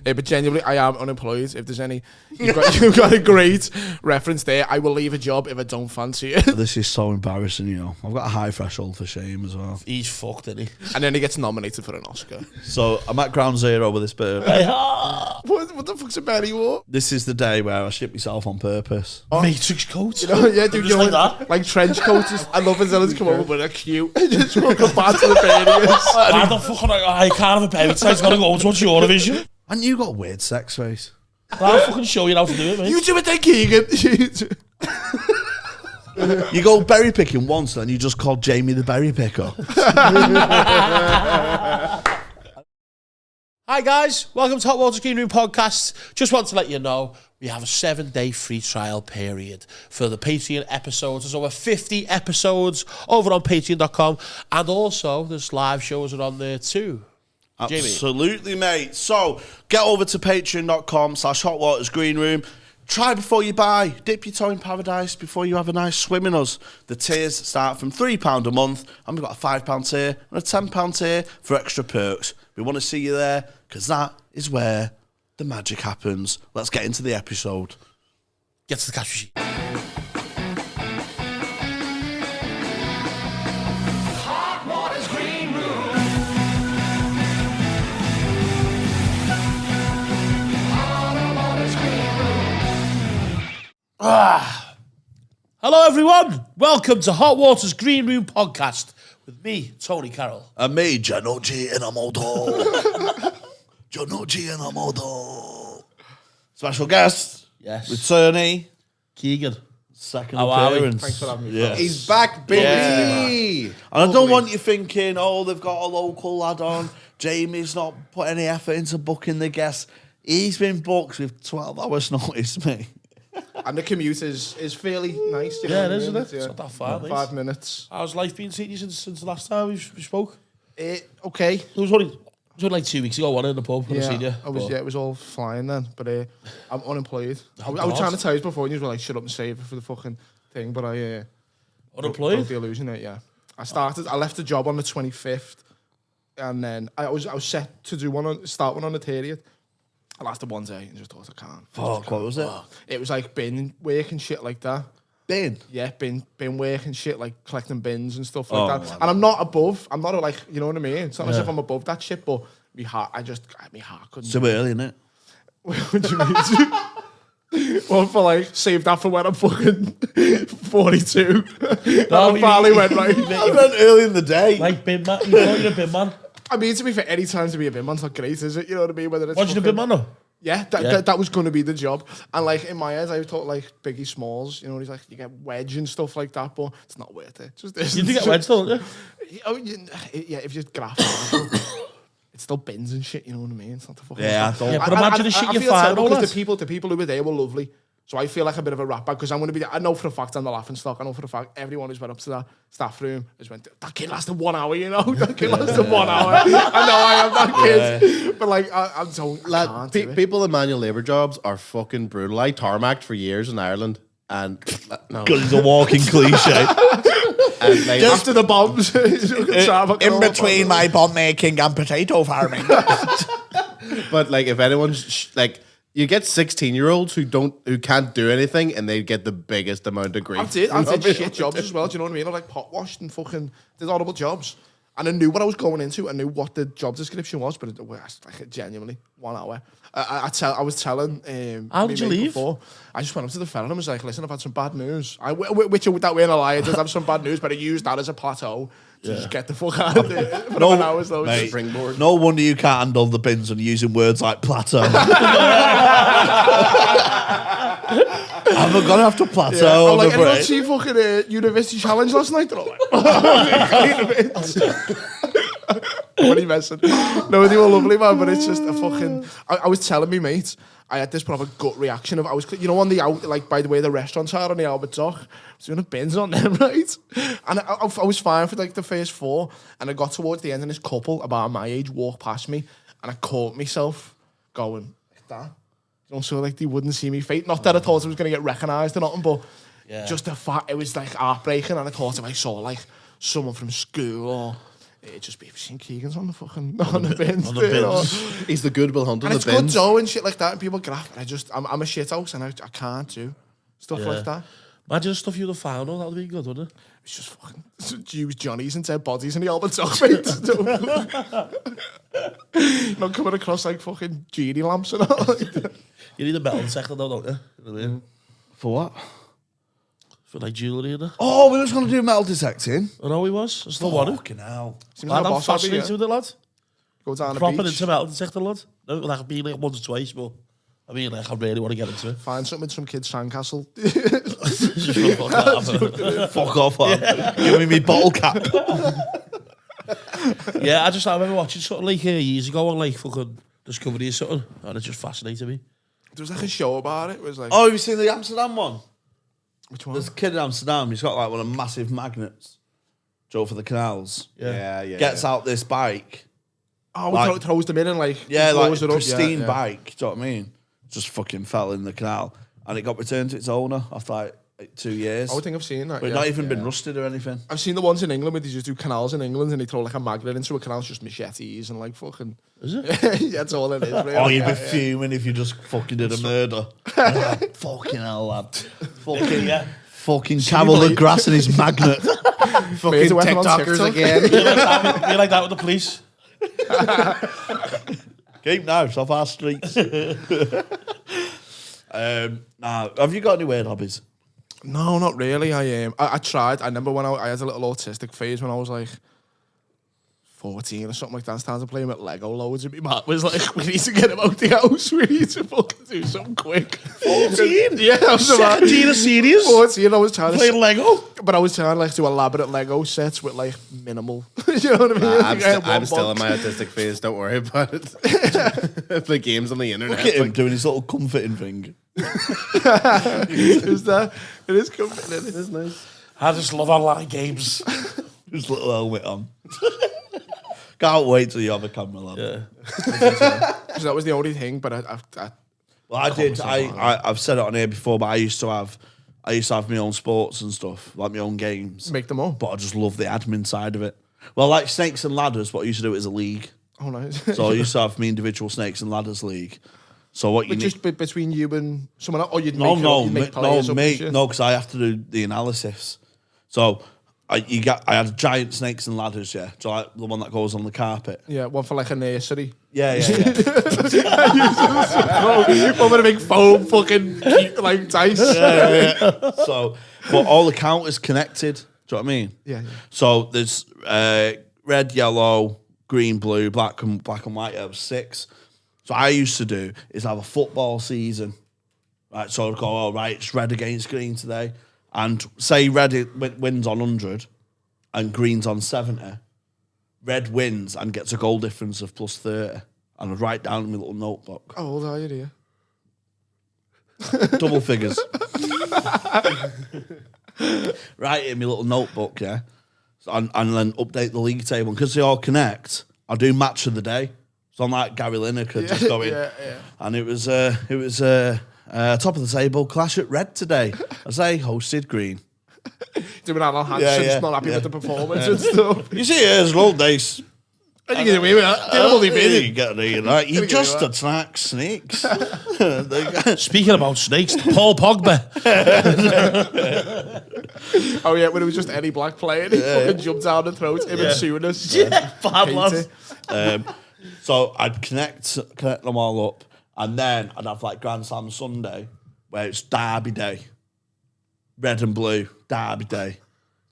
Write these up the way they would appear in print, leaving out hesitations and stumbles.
But genuinely, I am unemployed. If there's any, you've got a great reference there. I will leave a job if I don't fancy it. This is so embarrassing, you know. I've got a high threshold for shame as well. He's fucked, isn't he? And then he gets nominated for an Oscar. So I'm at ground zero with this bird. What the fuck's a Betty War? This is the day where I shit myself on purpose. Matrix coat. You know, yeah, dude, Just you like know, that. like trench coats. I love villains come over, but they're cute. Just welcome back to the Fairies. I don't fucking. I can't have a baby tonight. It's got to go to watch Eurovision. And you got a weird sex face. I'll fucking show you how to do it, mate. You do it then, Keegan. You go berry picking once, and you just call Jamie the berry picker. Hi guys, welcome to Hot Water's Green Room podcast. Just want to let you know we have a 7-day free trial period for the Patreon episodes. There's over 50 episodes over on patreon.com, and also there's live shows are on there too. Absolutely, mate. So get over to patreon.com/hotwatersgreenroom. Try before you buy. Dip your toe in paradise before you have a nice swim in us. The tiers start from £3 a month, and we've got a £5 tier and a £10 tier for extra perks. We want to see you there because that is where the magic happens. Let's get into the episode. Get to the cash sheet. Hello everyone, welcome to Hot Water's Green Room podcast with me, Tony Carroll. And me, Janoji Inamoto. Janoji Inamoto. Special guest. Yes. Returnee. Keegan. Second How are we? appearance. Thanks for having me. Yes. He's back, baby. Yeah. And I don't want you thinking, oh, they've got a local lad on. Jamie's not put any effort into booking the guests. He's been booked with 12 hours notice, mate. And the commute is fairly nice. You know Yeah, what I it is, mean? isn't it? It's not that far, mate. 5 minutes. How's life been to you since the last time we spoke? Okay. It was only like 2 weeks ago, wasn't it, in the pub when I seen you? It was all flying then, but I'm unemployed. I was God. trying to tell you before, and you were like, shut up and save it for the fucking thing, but I Unemployed? broke the illusion, yeah. I left the job on the 25th, and then I was set to start one on the 30th. I lasted 1 day and just thought I can't. Fuck, what was it? It was like bin work and shit like that. Bin? Yeah, bin work and shit, like collecting bins and stuff like Oh, that. man. And I'm not like, you know what I mean? It's not as if I'm above that shit, but my heart couldn't. Too early, isn't it? What do you mean? Well, for like, save that for when I'm fucking 42. That finally went right. I went early in the day. Like bin man? You're a bin man? I mean, to be fair, any time to be a bin man's not great, is it? You know what I mean? Whether it's What'd you do, bin man, though? Yeah, that was going to be the job. And like in my head, I thought like Biggie Smalls, you know, he's like, you get wedge and stuff like that, but it's not worth it. Just You do get wedged, don't you? Yeah, if you graph it's still bins and shit, you know what I mean? It's not the fucking... Yeah, Yeah, but imagine the shit you find all because that. the people who were there were lovely. So I feel like a bit of a rat bag because I'm going to be there. I know for a fact I'm the laughing stock. I know for a fact everyone who's went up to that staff room has went, that kid lasted 1 hour, you know? That kid lasted 1 hour. I know I am that kid. But like, I'm so... Lad, people in manual labour jobs are fucking brutal. I tarmacked for years in Ireland, and no. Because it's a walking cliche. And, like, After the bombs. In between my bomb making and potato farming. but like, if anyone's like, you get 16-year-olds who can't do anything, and they get the biggest amount of grief. I did shit jobs as well. Do you know what I mean? I like pot washed and fucking did horrible jobs. And I knew what I was going into. I knew what the job description was, but it was like genuinely 1 hour. I was telling. How did you leave? Before, I just went up to the fella and was like, "Listen, I've had some bad news." Which that way in a lie, I did have some bad news, but I used that as a plateau to just get the fuck out of there. For 1 hour, though. Mate, Springboard. no wonder you can't handle the bins and using words like plateau. I'm gonna have to plateau. I'm like, I'm anyone afraid. see fucking University Challenge last night? They're all like, what are you messing? No, they were lovely, man, but it's just a fucking... I was telling me, mate, I had this proper gut reaction of... you know, on the out, like, by the way the restaurants are on the Albert Dock, I was doing a bins on them, right? And I was fine for, like, the first 4, and I got towards the end, and this couple, about my age, walked past me, and I caught myself going, like that. You know, so, like, they wouldn't see me face. Not that I thought I was going to get recognised or nothing, but just the fact, it was, like, heartbreaking, and I thought if I saw, like, someone from school or... It'd just be seen Keegan's on the fucking on the bins. On the bins. He's the good Will Hunt on And the it's good bins. dough and shit like that, and people graph. I'm a shit house, and I can't do stuff like that. Imagine the stuff you'd have found, that would be good, wouldn't it? It's just fucking use Johnny's and dead bodies in the Albert Dock, mate. Not coming across like fucking genie lamps and all. Like that. You need a metal detector though, don't you? You know what I mean? For what? For like jewellery, innit? Oh, we were just going to do metal detecting. I know he was. I still want it. Fucking hell. Seems like a I'm boss hobby, fascinated with it, lad. Go down the Proper beach, into metal detector, lad. No, like I've been like once or twice, but I mean, like I really want to get into it. find something in some kid's sandcastle. Just fuck that. Fuck off, man. Give me me bottle cap. Yeah, I remember watching something like years ago on like fucking Discovery or something, and it just fascinated me. There was like a show about it. It was like, Oh, have you seen the Amsterdam one? which one? There's a kid in Amsterdam, he's got like one of the massive magnets. Joe for the canals. Yeah. Gets out this bike. Oh, like- throws them in and like Yeah, like blows it up. pristine Yeah. bike. Do you know what I mean? Just fucking fell in the canal. And it got returned to its owner after like 2 years. I would think I've seen that. but Yeah. not even been rusted or anything. I've seen the ones in England where they just do canals in England and they throw like a magnet into a canal, it's just machetes and like fucking. Is it? Yeah, that's all it is. Really. Oh, you'd be Yeah. fuming if you just fucking did a murder. Fucking hell, lad. Fucking, Yeah. fucking Carol the believe- grass and his magnet. Fucking Made a weapon on TikTokers TikTok. again. You like that with the police? Keep now, it's off our streets. Nah, have you got any weird hobbies? No, not really. I tried. I remember when I had a little autistic phase when I was like 14 or something like that. I started playing with Lego loads, and my mum was like, "We need to get him out the house. We need to fucking do something quick." 14? Yeah, I was about 17 or serious? 14. I was trying to, Playing Lego? but I was trying to like do elaborate Lego sets with like minimal. You know what I mean? I'm, Like, I had one I'm still in box. my autistic phase. Don't worry about it. I play games on the internet. Look at him doing his little comforting thing. Is that? It is comforting. It is nice. I just love online games. His little helmet on. Can't wait till you have a camera, lad. Yeah. So that was the only thing. But Well, I did. I've said it on here before, but I used to have my own sports and stuff, like my own games. make them up. But I just love the admin side of it. Well, like Snakes and Ladders, what I used to do it as a league. Oh, nice. So I used to have my individual Snakes and Ladders league. So what you But need? just between you and someone else, or you'd No, make, no, you'd make no, players up and mate, shit? no, because I have to do the analysis. So I had giant Snakes and Ladders, yeah. So like the one that goes on the carpet. Yeah, one for like a nursery. Yeah. One with a big foam fucking like dice. So, but all the counters connected. Do you know what I mean? Yeah. So there's red, yellow, green, blue, black and white. There was 6. So I used to do is have a football season. Right, so I'd go, all right, it's red against green today. And say red wins on 100 and green's on 70. Red wins and gets a goal difference of plus 30. And I'd write down in my little notebook. How old are you, dear? Double figures. Write it in my little notebook, yeah. And then update the league table. Because they all connect, I do match of the day. So I'm like Gary Lineker just going. Yeah. And it was top of the table, clash at red today. I say hosted green. Doing Alan Hansen, Yeah. not happy with the performance and stuff. You see, here's old days. And you get away with that. Get a bloody video. You just attack snakes. Speaking about snakes, Paul Pogba. Oh yeah, when it was just any black player, he fucking jumped down the throat, him and Souness. Bad Hate lad. it. So I'd connect them all up, and then I'd have like Grand Slam Sunday, where it's Derby Day, red and blue Derby Day,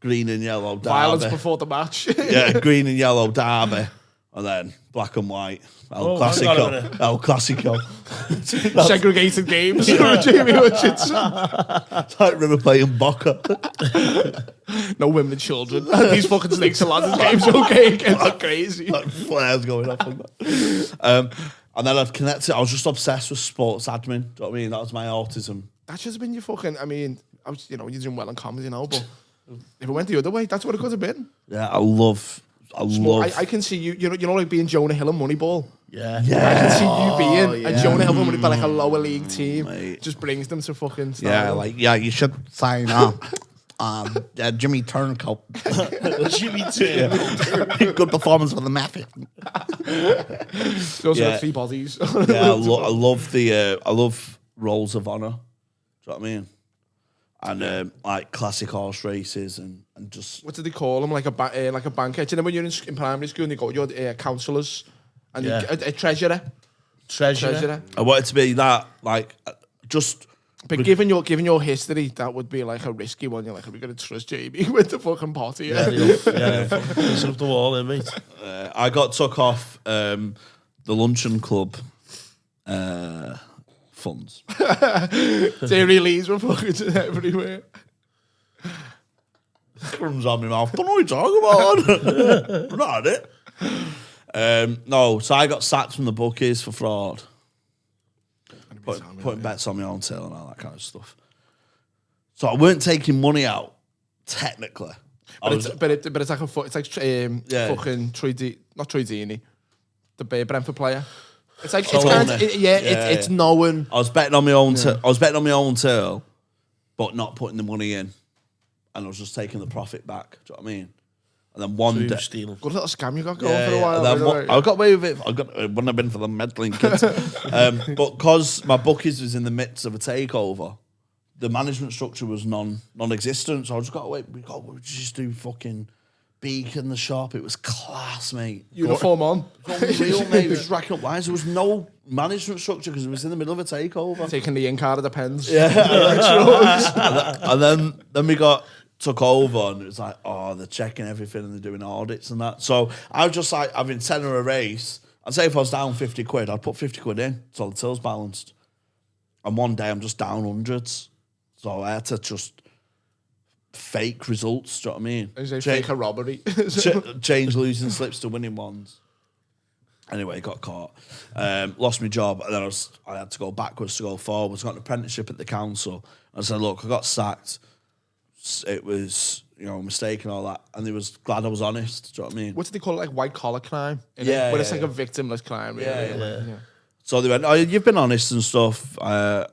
green and yellow Derby. Violence before the match. Yeah, green and yellow Derby, and then black and white El hang on a Clasico. minute. El Clasico. Segregated games. Jamie Hutchinson. It's like River playing Boca. No women and children. These fucking snakes and ladders games okay again. That's crazy. Like flares going off. And then I'd connect it. I was just obsessed with sports admin. Do you know what I mean? That was my autism. That should have been your fucking. I mean, you're doing well in comedy now, but if it went the other way, that's what it could have been. Yeah, I love. I can see you. You know, like being Jonah Hill and Moneyball. Yeah. I can see you being yeah. a Jonah Hill would be like a lower league team. Mate. Just brings them to fucking. Yeah, stardom. you should sign up. Jimmy Turncoat. Jimmy Turncoat. Good performance for the Mafia. He also got 3 bodies. Yeah, I love Rolls of Honor. Do you know what I mean? And like classic horse races and just What do they call them? Like a banker. Do you know when you're in primary school and you got your counsellors and a treasurer? Treasurer. I wanted to be that, like, just. But given your history, that would be like a risky one. You're like, are we going to trust Jamie with the fucking potty? Yeah, piss up the wall, then, mate. I got took off the luncheon club funds. Dairy Lees were fucking everywhere. Crumbs on my mouth. Don't know what you're talking about. Not it. No, so I got sacked from the bookies for fraud. Putting bets on my own tail and all that kind of stuff. So I weren't taking money out, technically. But it's like fucking not Troy Deeney, the Brentford player. It's like it's knowing. I was betting on my own. I was betting on my own tail, but not putting the money in, and I was just taking the profit back. Do you know what I mean? And then one day, stealing. Good little scam you got going for a while. I got away with it. It wouldn't have been for the meddling kids. But because my bookies was in the midst of a takeover, the management structure was non-existent. So I just got away. We just do fucking Beacon the shop. It was class, mate. Uniform on. Real, mate. It was just racking up lines. There was no management structure because it was in the middle of a takeover. Taking the ink out of the pens. Yeah. and then we got took over and it was like, oh, they're checking everything and they're doing audits and that. So I was just like having tenner a race. I'd say if I was down 50 quid, I'd put 50 quid in so the till's balanced. And one day I'm just down hundreds. So I had to just fake results, do you know what I mean? Fake a robbery. Change losing slips to winning ones. Anyway, got caught. Lost my job and then I had to go backwards to go forwards. Got an apprenticeship at the council. I said, look, I got sacked. It was, a mistake and all that. And they was glad I was honest. Do you know what I mean? What do they call it? Like white collar crime? Yeah. It's like a victimless crime, really. Yeah. So they went, oh, you've been honest and stuff. And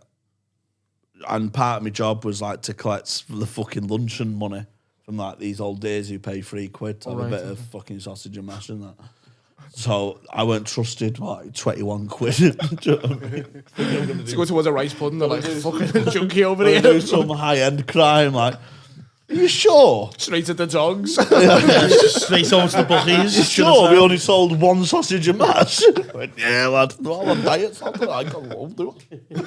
part of my job was like to collect the fucking luncheon money from like these old days who pay £3 to have a bit of fucking sausage and mash and that. So I weren't trusted like 21 quid. Do you know what I mean? To go towards a rice pudding, they're like, fucking junkie over here. Do some high-end crime, like, are you sure? Straight to the dogs. Straight over to the bookies. You sure we only sold one sausage and mash? I went, yeah, lad. No, I'm on diet. I can't go do it.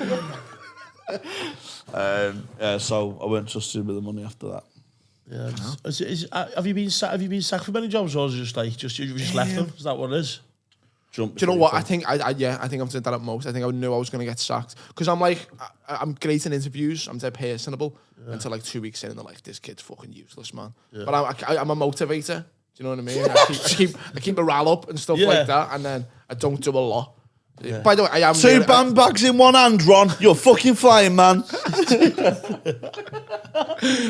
So I weren't trusted with the money after that. Yeah. Have you been sacked from any jobs, or is it just you just left them? Is that what it is? Do you know what? I think I've done that at most. I think I knew I was going to get sacked because I'm like, I'm great in interviews. I'm dead personable. Until like 2 weeks in, and they're like, "This kid's fucking useless, man." Yeah. But I'm a motivator. Do you know what I mean? I keep morale up and stuff like that, and then I don't do a lot. Yeah. By the way, I am 2 bandbags in one hand, Ron. You're fucking flying, man.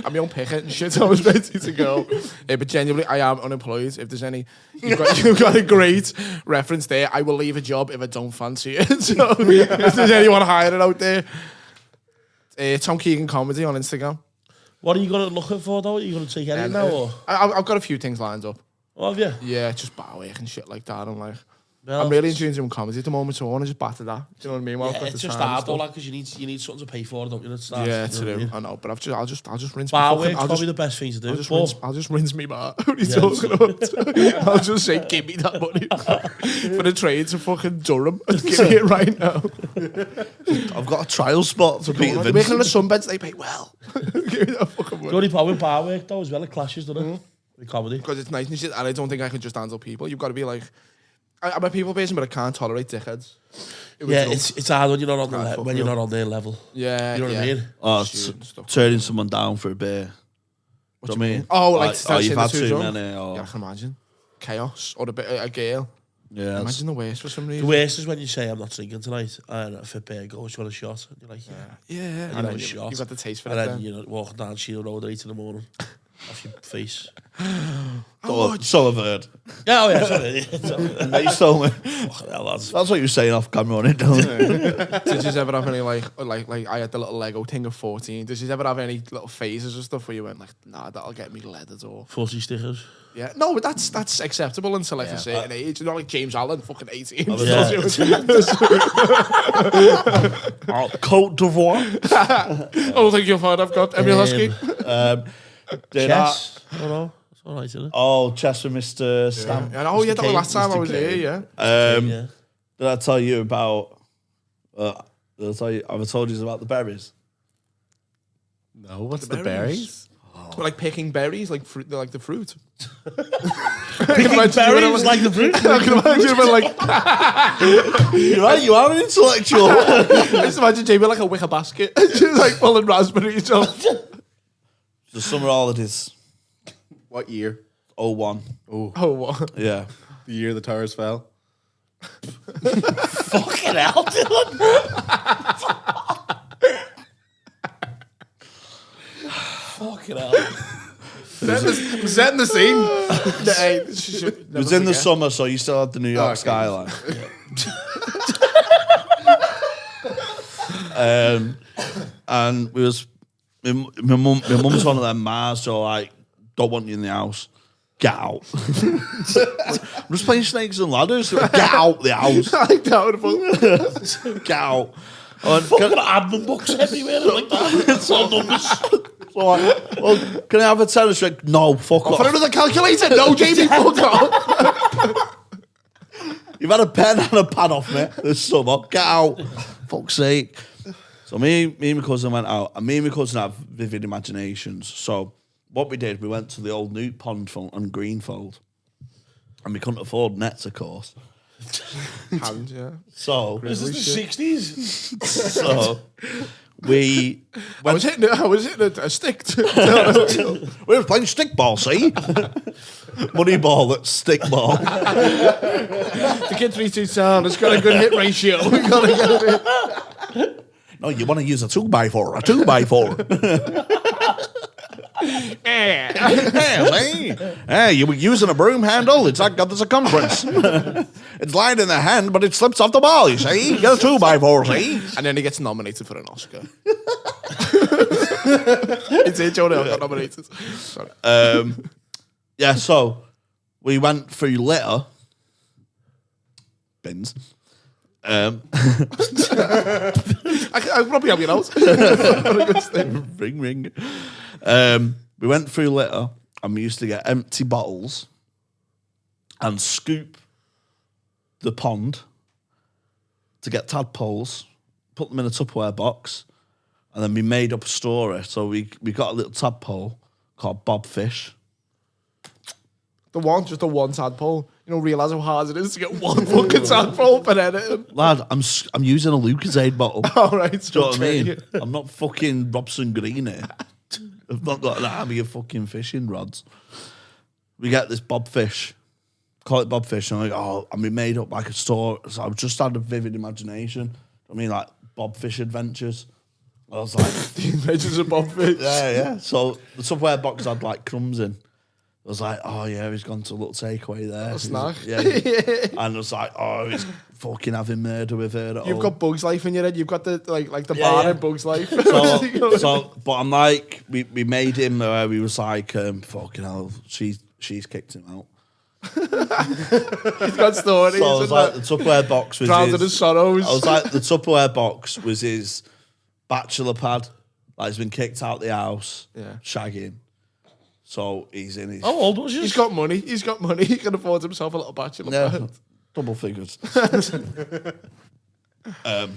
I'm your own picket and shit. I was ready to go. But genuinely, I am unemployed. If there's any, you've got a great reference there. I will leave a job if I don't fancy it. So if there's anyone hiring out there, Tom Keegan Comedy on Instagram. What are you going to look for though? Are you going to take any now? Or? I've got a few things lined up. Oh, have you? Yeah, just bar work and shit like that. I'm like, I'm really enjoying doing comedy at the moment, so I want to just batter that. Do you know what I mean? Well, it's just hard though, because you need something to pay for, don't you? Yeah, true. I know, but I'll just rinse. Bar work's probably the best thing to do. I'll just rinse me bar. What are you talking about? I'll just say, give me that money for the train to fucking Durham. Give me it right now. I've got a trial spot for Peter Vincent. Working on the sunbeds, they pay well. Give me that fucking money. The only problem with bar work though as well, it clashes, doesn't it? With comedy. Because it's nice and shit, and I don't think I can just handle people. You've got to be like, I'm a people person, but I can't tolerate dickheads. It's hard when you're not on when you're not on their level. Yeah, you know what I mean. Oh, turning someone down for a beer. What do you mean? Oh, like you've had too many. Or... Yeah, I can imagine chaos or a girl. Yeah, imagine the worst for some reason. The worst is when you say I'm not drinking tonight, and if a beer goes, you want a shot, and you're like, yeah, and then you've got the taste for it. And then you're walking down Shield Road at 8 in the morning. off your face. So I've heard. Yeah, oh yeah, sorry. Mate, so Fucking hell, lads. that's what you were saying off camera on it, don't you? Did you ever have any like I had the little Lego thing of 14. Did you ever have any little phases and stuff where you went like, nah, that'll get me leathered or 40 stickers. yeah? No, but that's acceptable until like a certain age. Not like James Allen, fucking 18. Cote d'Ivoire. Oh, thank you, father. I've got Emil Husky. Chess. Oh no, it's all right, isn't it? Oh, chess with Mr. Stamp. Yeah, oh, yeah, that was Kane, last time I Mr. was here, yeah. Yeah. Did I tell you about? Have I told you about the berries? No, what's the berries? We're like picking berries, like fruit. They're like the fruit. Picking berries like the fruit. I can imagine, but like, You're right, you are an intellectual. I just imagine Jamie like a wicker basket, just like pulling raspberries off. The summer holidays, What year? 01. Oh, what? Yeah. The year the towers fell. Fucking hell, Dylan. Fucking hell. I'm setting the scene. It was in the summer, so you still had the New York skyline. And we was my mum's one of them Mars, so like, don't want you in the house. Get out. I'm just playing snakes and ladders. Get out the house. I like that. Get out. Fucking admin books everywhere like that. It's all numbers. So like, well, can I have a tennis trick? No, fuck For off. another calculator? No, Jamie, fuck off. You've had a pen and a pad off me this summer. Get out. Fuck's sake. So me and my cousin went out, and me and my cousin have vivid imaginations. So what we did, we went to the old Newt Pond on Greenfold, and we couldn't afford nets, of course. Hand, yeah. Oh, So, This is the 60s. so we I was hitting a stick. we were playing stickball, see? Money ball, that's stickball. The kid 3-2 sound. It's got a good hit ratio. We gotta get it. No, you want to use a 2x4, a 2x4. Hey, you were using a broom handle. It's like got the circumference. It's lying in the hand, but it slips off the ball. You see, you get a 2x4. See, And then he gets nominated for an Oscar. It's it, Jonah. I got nominated. Sorry. yeah. So we went through litter bins. I probably have your notes. Ring, ring. We went through litter, and we used to get empty bottles and scoop the pond to get tadpoles, put them in a Tupperware box, and then we made up a story. So we got a little tadpole called Bobfish. Just the one tadpole. You don't realise how hard it is to get one fucking tadpole for editing. Lad, I'm using a Lucasade bottle. All right, Do you know what I mean? I'm not fucking Robson Green here. I've not got an army of fucking fishing rods. We get this Bobfish. Call it Bobfish. And I'm like, oh, and we made up like a story. So I just had a vivid imagination. I mean, like Bobfish adventures. I was like, The Adventures of Bobfish. yeah. So the Tupperware box had like crumbs in. I was like, oh yeah, he's gone to a little takeaway there. A snack. Yeah. And I was like, oh, he's fucking having murder with her at You've home. got Bugs Life in your head. You've got the like the Yeah, bar yeah. in Bugs Life. But I'm like, we made him where we was like, fucking hell, she's kicked him out. He's got stories. So I was and like, that. the Tupperware box was Drowned in his sorrows. I was like, the Tupperware box was his bachelor pad. Like he's been kicked out the house, Yeah. shagging. So he's in his How old was you? He's got money. He can afford himself a little bachelor pad. double figures. And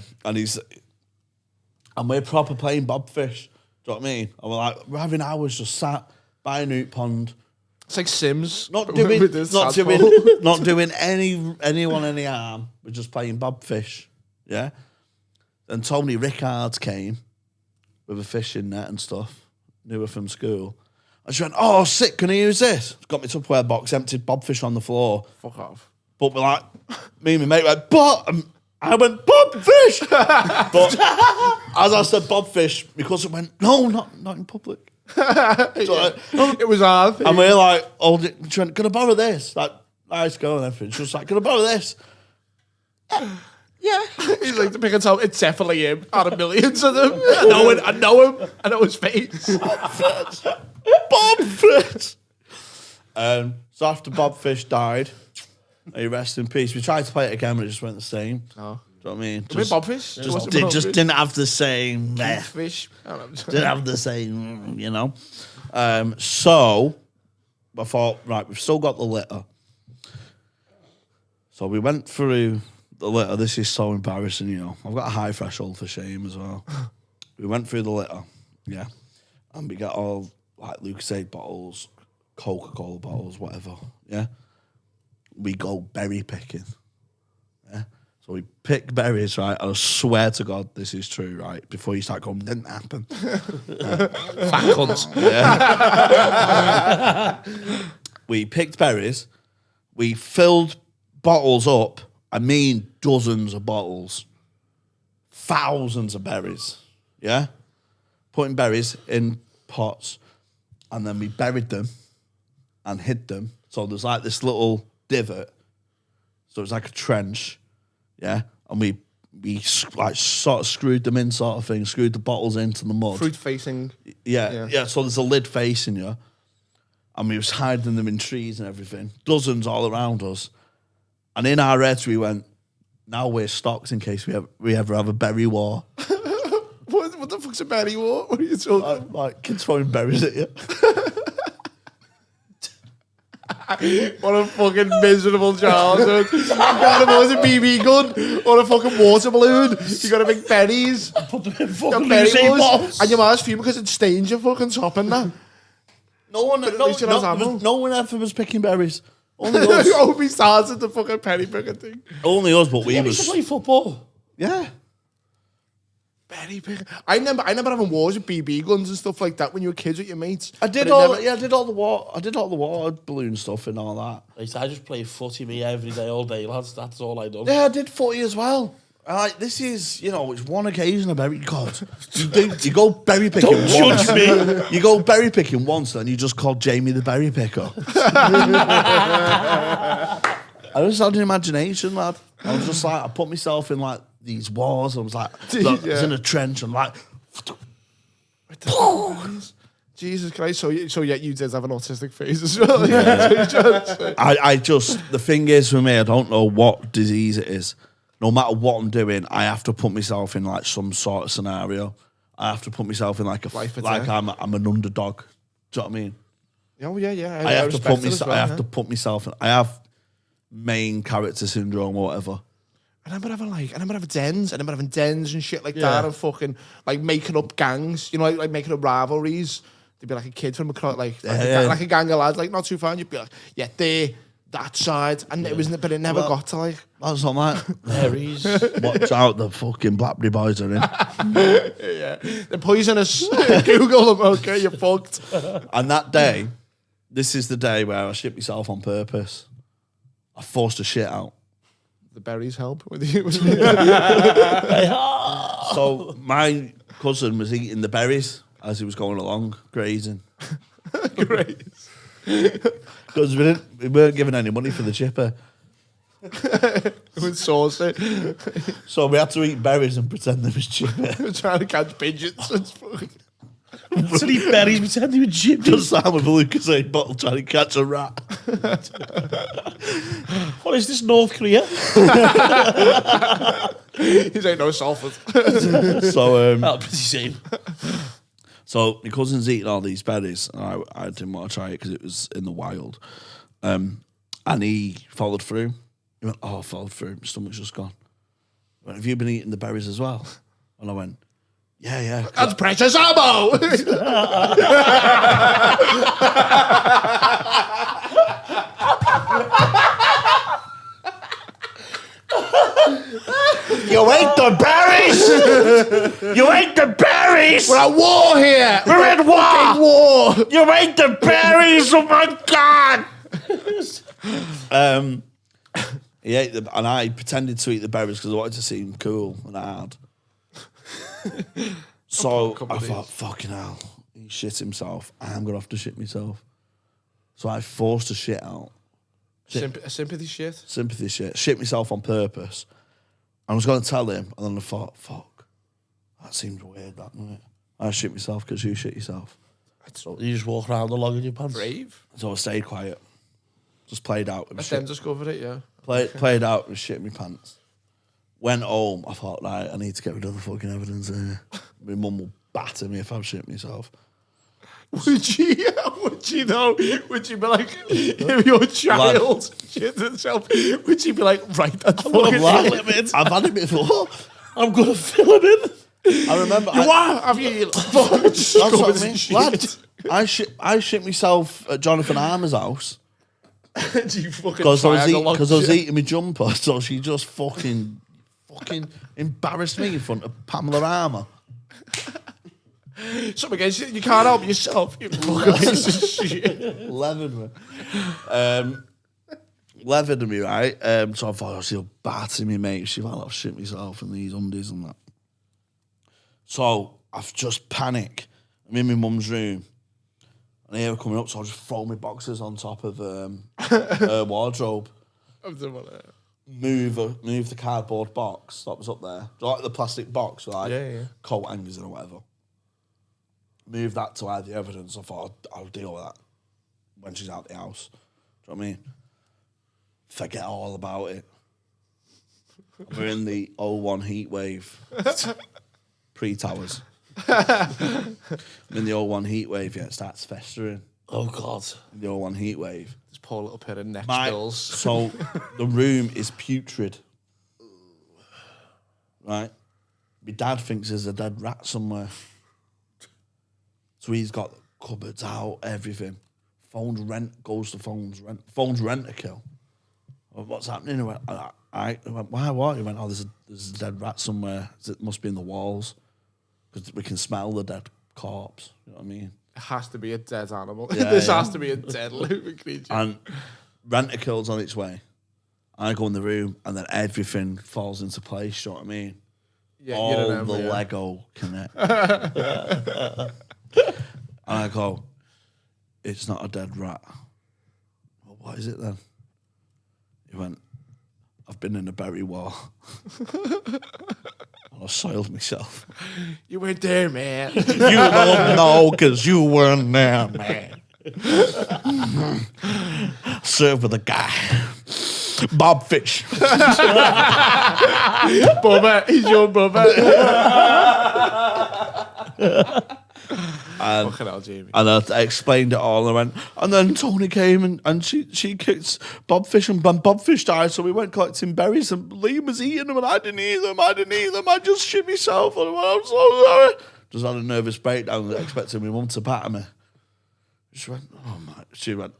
we're proper playing Bobfish. Do you know what I mean? And we're having hours just sat by a Newt Pond. It's like Sims. Not with this tadpole. doing anyone any harm. We're just playing Bobfish. Yeah. Then Tony Rickards came with a fishing net and stuff. Knew her from school. And she went, oh, sick, can I use this? Got me Tupperware box, emptied Bobfish on the floor. Fuck off. But we're like, me and my mate went, I went, Bobfish! But as I said Bobfish, because it went, no, not in public. It was hard. And we're like, oh, can I borrow this? Like, nice girl and everything. She was like, can I borrow this? Yeah. He's like, to pick it up, it's definitely him. Out of millions of them. I know it. I know him. I know his face. Bob Fish. So after Bob Fish died, he rest in peace. We tried to play it again, but it just went the same. Oh. Do you know what I mean? Just, Bobfish? Just didn't have the same. Fish. Didn't have the same, you know. So I thought, right, we've still got the litter. So we went through the litter. This is so embarrassing, you know. I've got a high threshold for shame as well. We went through the litter, yeah, and we got all like Lucasade bottles, Coca-Cola bottles, whatever, yeah. We go berry picking, yeah. So we pick berries, right? I swear to God, this is true, right? Before you start going, didn't happen. Fat cunt. Yeah. We picked berries. We filled bottles up. I mean, dozens of bottles. Thousands of berries. Yeah? Putting berries in pots. And then we buried them and hid them. So there's like this little divot. So it's like a trench. Yeah? And we like sort of screwed them in, sort of thing. Screwed the bottles into the mud. Fruit facing. Yeah. So there's a lid facing you. And we was hiding them in trees and everything. Dozens all around us. And in our heads, we went, now we're stocked in case we ever have a berry war. What the fuck's a berry war? What are you talking Like kids throwing berries at you. What a fucking miserable childhood. You got him with a BB gun or a fucking water balloon. You got to make berries. Put them in Got fucking berry Usain wars. Bolts. And your mom's fuming because it stains your fucking top and that. No one ever was picking berries. Only us. I hope he started the fucking penny picking thing. Only us, but we We used to was. play football. Yeah. Penny picking. I remember having wars with BB guns and stuff like that when you were kids with your mates. I did all the water balloon stuff and all that. I just play footy me every day, all day, lads. That's all I done. Yeah, I did footy as well. Like, this is, it's one occasion of berry. God, you go berry picking once. Judge me. You go berry picking once, then you just call Jamie the berry picker. I just had an imagination, lad. I was just like, I put myself in like these wars. I was like, look, I was in a trench. I'm like, Jesus Christ! So yet you did have an autistic phase as well. I just, the thing is with me, I don't know what disease it is. No matter what I'm doing, I have to put myself in like some sort of scenario. I have to put myself in like I'm an underdog. Do you know what I mean? Oh yeah. I have to put myself in. I have main character syndrome or whatever. I remember having dens and shit like that, and fucking like making up gangs. You know, like making up rivalries. There'd be like a kid from across, like a gang of lads, like not too far. And you'd be like, yeah, that side, and it wasn't. But it never got to like. That's not that. Berries. Watch out, the fucking Blackberry boys are in. Yeah, they're poisonous. Google them, okay? You're fucked. And that day, this is the day where I shit myself on purpose. I forced the shit out. The berries help with you. So my cousin was eating the berries as he was going along, grazing. Great. Because we weren't given any money for the chipper. It was saucy. So we had to eat berries and pretend there was chipper. Trying to catch pigeons. It's fucking... To eat berries, pretend they were gypped. Just sat with a Lucasade bottle trying to catch a rat. What is this, North Korea? He's ain't no Salford. So Pretty same. So my cousin's eating all these berries, and I didn't want to try it because it was in the wild. And he followed through. He went, I followed through. My stomach's just gone. He went, have you been eating the berries as well? And I went, yeah. That's precious ammo. You ate the berries! You ate the berries! We're at war here. We're in war! War. You ate the berries! Oh my God! He ate them, and I pretended to eat the berries because I wanted to seem cool and hard. So I thought, fucking hell, he shit himself. I'm going to have to shit myself. So I forced the shit out. A sympathy shit. Sympathy shit. Shit myself on purpose. I was going to tell him, and then I thought, fuck, that seems weird, that, doesn't it? I shit myself because you shit yourself. So you just walk around along in your pants. Brave. So I stayed quiet. Just played out. Let them discover it, yeah. Played out and shit my pants. Went home. I thought, right, I need to get rid of the fucking evidence here. My mum will batter me if I shit myself. Would she though? Would she be like, if your child shit itself, would she be like, right, that's fucking limit? I've had it before. I'm going to fill him in. I remember. Have you? That's what I mean. Lad, I shit myself at Jonathan Armour's house. Because I was eating my jumper, so she just fucking embarrassed me in front of Pamela Armour. Something against you can't help yourself, you fucking piece of shit. Leathered me, right? So I thought, she'll batter me, mate. She might have shit myself in these undies and that. So I've just panicked. I'm in my mum's room. And I hear her coming up, so I just throw my boxes on top of her wardrobe. Move the cardboard box that was up there. Like the plastic box, like coat hangers or whatever. Move that to hide the evidence. I thought I'll deal with that when she's out the house. Do you know what I mean? Forget all about it. We're in the 01 heat wave. Pre-towers. I'm in the 01 heat wave, yeah, it starts festering. Oh, God. In the 01 heat wave. This poor little pair of neck bills. So the room is putrid. Right? My dad thinks there's a dead rat somewhere. So he's got cupboards out, everything. Phone's rent a kill. What's happening? He went, I went, why, what? He went, oh, there's a dead rat somewhere. It must be in the walls. Because we can smell the dead corpse. You know what I mean? It has to be a dead animal. Yeah, This has to be a dead living creature. And rent-a-kill's on its way. I go in the room, and then everything falls into place. You know what I mean? Yeah, all the Lego connect. And I go, it's not a dead rat. Well, what is it then? He went, I've been in a berry war. And I soiled myself. You weren't there, man. You don't know because you weren't there, man. Served with a guy. Bob Fish. Bubba, he's your Bubba. Fucking hell, Jamie. And I explained it all, and I went, and then Tony came and she kicked Bob Fish, and Bob Fish died, so we went collecting berries, and Liam was eating them, and I didn't eat them, I just shit myself, and I went, I'm so sorry. Just had a nervous breakdown, expecting my mum to batter me. She went, oh my, she went,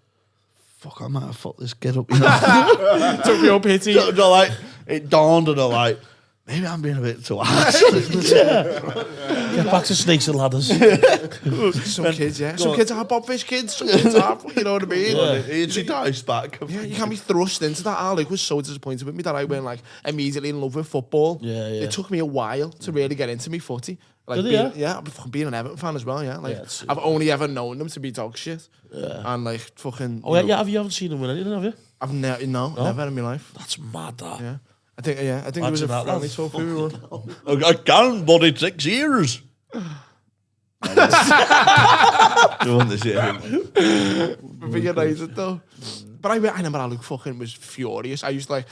fuck, I might have fucked this kid up, you know. Took me on pity. So, like, it dawned on her, like, maybe I'm being a bit too harsh. Get back to snakes and ladders. Some kids, yeah. Some kids are Bob Fish kids. Some kids are, you know what I mean? Yeah. She dies back. Yeah, you can't be thrust into that. Alec was so disappointed with me that I went like immediately in love with football. Yeah. It took me a while to really get into me footy. Like being an Everton fan as well, yeah. Like I've only ever known them to be dog shit. Yeah. And like fucking. Oh yeah, you haven't seen them win anything, have you? I've never in my life. That's mad, that. Yeah. I think it was a friendly trophy we won. I can't, but it's 6 years. You want this year? For United though. But I remember Alec fucking was furious. I used to like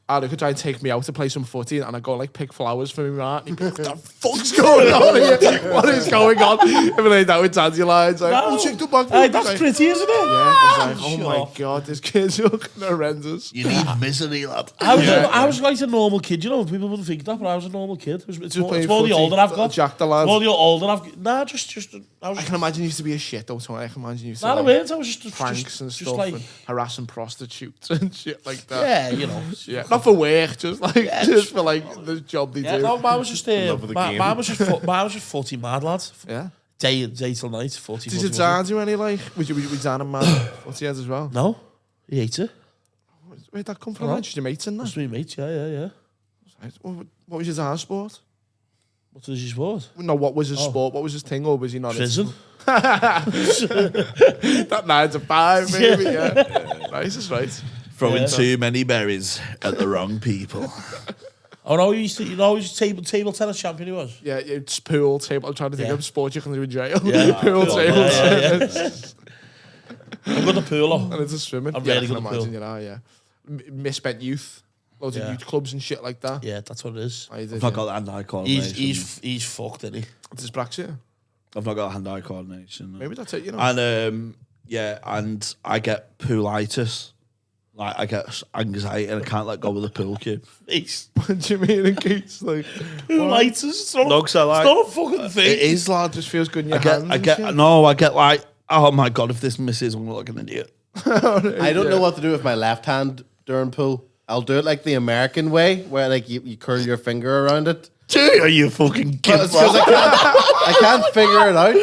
Alec would try and take me out to play some footy, and I go like pick flowers for me, right? And he'd be like, what the fuck's going on here? What is going on? I'd be like that with dandelions. Like, oh, check the back. Hey, that's pretty, isn't it? Yeah. It's like, oh my god, this kid's looking horrendous. You need misery, lad. I was like a normal kid, you know. People wouldn't think that, but I was a normal kid. It's more the older I've got. Jack the lad. More the older I've got. Nah, just. I can imagine you used to be a shit though. I can imagine you used to. I was just pranks and stuff, like, and harassing prostitutes and shit like that. Yeah, you know. Yeah, not for work, just for like the job they do. No, mine was just mine was just footy mad, lads. Yeah. Day till night, footy. Did your dad do any like? Was your dad a mad footy head as well? No, he ate it. Where'd that come from? Just your mates in that? Just my mates, yeah. What was your dad's sport? What was his sport? No, what was his sport? What was his thing? Or was he not? Prison. That 9 to 5, maybe. Yeah. Nice, that's right. Throwing too many berries at the wrong people. Oh no, he used to, he was table tennis champion. He was. Yeah, it's pool table. I'm trying to think of sports you can do in jail. Yeah, pool table. Yeah. I'm good at pool. And it's a swimming. I'm yeah, really I can good at imagine pool. you know, yeah. Misspent youth. Loads of youth clubs and shit like that. Yeah, that's what it is. I did, I've not got hand-eye coordination. He's fucked, isn't he? It's his Brexit. I've not got hand-eye coordination. No. Maybe that's it, you know. And and I get poolitis. Like I get anxiety and I can't let go of the pool cue. What do you mean in case? Like, Poolitis? It's not, No, 'cause I like- it's not a fucking thing. It is, lad. just feels good in your I hands. get like, oh my god, if this misses, I'm gonna look like an idiot. I don't know what to do with my left hand during pool. I'll do it like the American way, where like you curl your finger around it. Are you fucking But kidding? it's because I can't figure it out.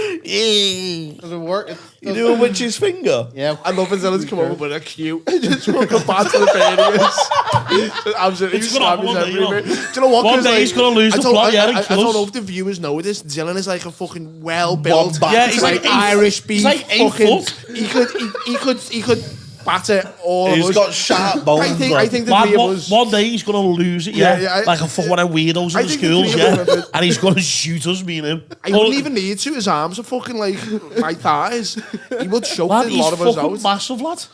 Does it work? You do a witch's finger? Yeah. I love when Dylan's come over with a cue. Just walk up back to the failures. Absolutely It's gonna happen savage one day, you know. everywhere. Do you know what? One 'Cause, day like, he's gonna lose I the don't- plot, yeah, I he don't does. know if the viewers know this. Dylan is like a fucking well-built, Yeah, he's like Irish beef. he's like 8 fucking, foot. He could batter all of He's us. got sharp bones. I think the Man, three of us. one day he's gonna lose it, like a fuck one of weirdos I in the think the schools, three of us- and he's gonna shoot us, me and him. He wouldn't even need to. His arms are fucking like my thighs. He would choke Lad, a he's lot of us fucking out. massive, lad.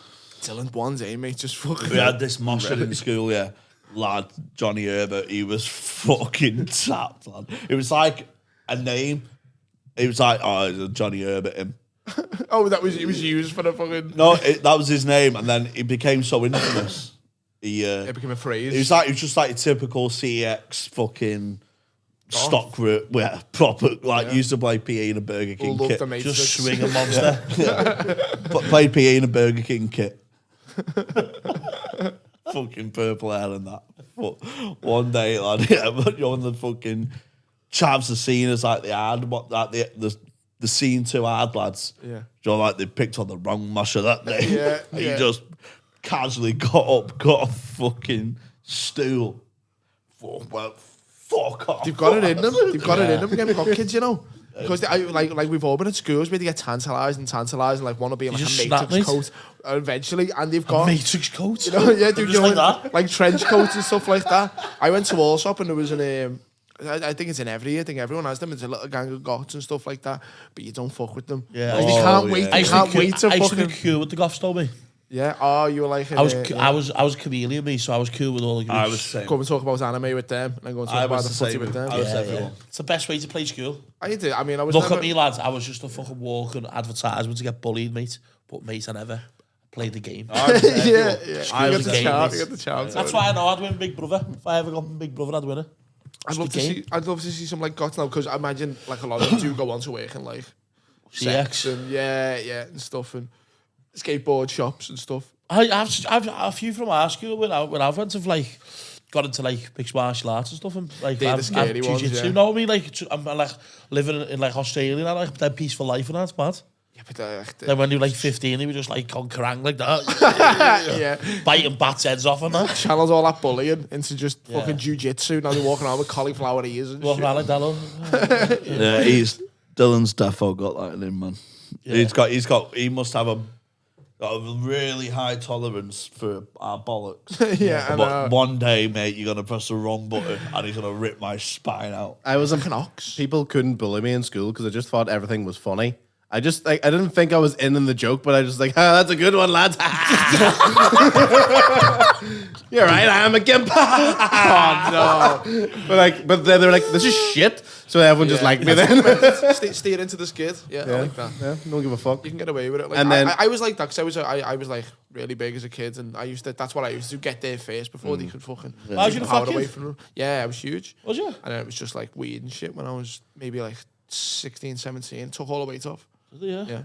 Dylan, one day, mate, just fucking. We had this mustard in school, yeah. Lad, Johnny Herbert, he was fucking tapped, lad. It was like a name. It was like, oh, Johnny Herbert, him. Oh, he was used for the fucking. No, that was his name, and then he became so infamous. It became a phrase. He was just like a typical CX fucking stock route, yeah, proper, like used to play PE in a Burger King Loved kit. the Matrix. Just swing a monster. But played PE in a Burger King kit. Fucking purple hair and that. One day, lad, yeah, but you're on the fucking chavs are seen as like the hard, the scene too hard, lads. Yeah. You know, like they picked on the wrong musher that day. Yeah, And yeah. He just casually got a fucking stool. Fuck off. They've got it in them. They've got it in them. We've got kids, you know. Because like we've all been at schools where they get tantalised and like want to be in like a just snap, Matrix mate. coat eventually, and they've got Matrix coat. you know, yeah, dude, Just you know, like that. like trench coats and stuff like that. I went to Allsop and there was an I think it's in every. I think everyone has them. It's a little gang of goths and stuff like that, but you don't fuck with them. Yeah. Like, they Oh, can't yeah. wait. I They used can't to wait to I used to be fucking. cool with the goths, told me. Yeah. Oh, you were like. I was a chameleon, me, so I was cool with all the groups. I was saying. Come and talk about anime with them, and then go and talk I about was the the footy same with them. I was Yeah, everyone. yeah. It's the best way to play school. I did. I mean, I was. Look never, at me, lads. I was just a fucking walking advertisement to get bullied, mate. But, mate, I never played the game. yeah, yeah. I You was get the game, charm. mate. You get the charm. That's why I know I'd win Big Brother. If I ever got Big Brother, I'd win it. I'd love to game. see. I'd love to see some like goths now because I imagine like a lot of them do go on to work in like sex CX. and and stuff and skateboard shops and stuff. I've a few from our school when I went to like got into like mixed martial arts and stuff and like They're the I've scary ones, jiu-jitsu. yeah. You know what I mean? Like I'm like living in like Australia and like that peaceful life and that's mad. Yeah, but Then when you were like 15, they were just like on Kerrang like that, yeah, biting bats' heads off and that. channels all that bullying into just fucking jiu-jitsu. Now they're walking around with cauliflower ears and Walking shit. around like that. Look. Yeah, Dylan's defo got that in him, man. He must have a really high tolerance for our bollocks. Yeah, I know. But one day, mate, you're gonna press the wrong button and he's gonna rip my spine out. I was An ox. People couldn't bully me in school because I just thought everything was funny. I just like I didn't think I was in the joke, but I just like, that's a good one, lads. You're right, I am a gimp. Oh but then they're like, this is shit. So everyone just liked me then. no! Steer into the skid. Yeah, I like that. Yeah, don't give a fuck. You can get away with it. Like, And then- I was like that because I was like really big as a kid, and I used to. That's what I used to do, get there first before they could fucking. Was you the power fat away kid? from them. Yeah, I was huge. Was you? And then it was just like weed and shit when I was maybe like 16, 17. Took all the weight off. Yeah. Yeah.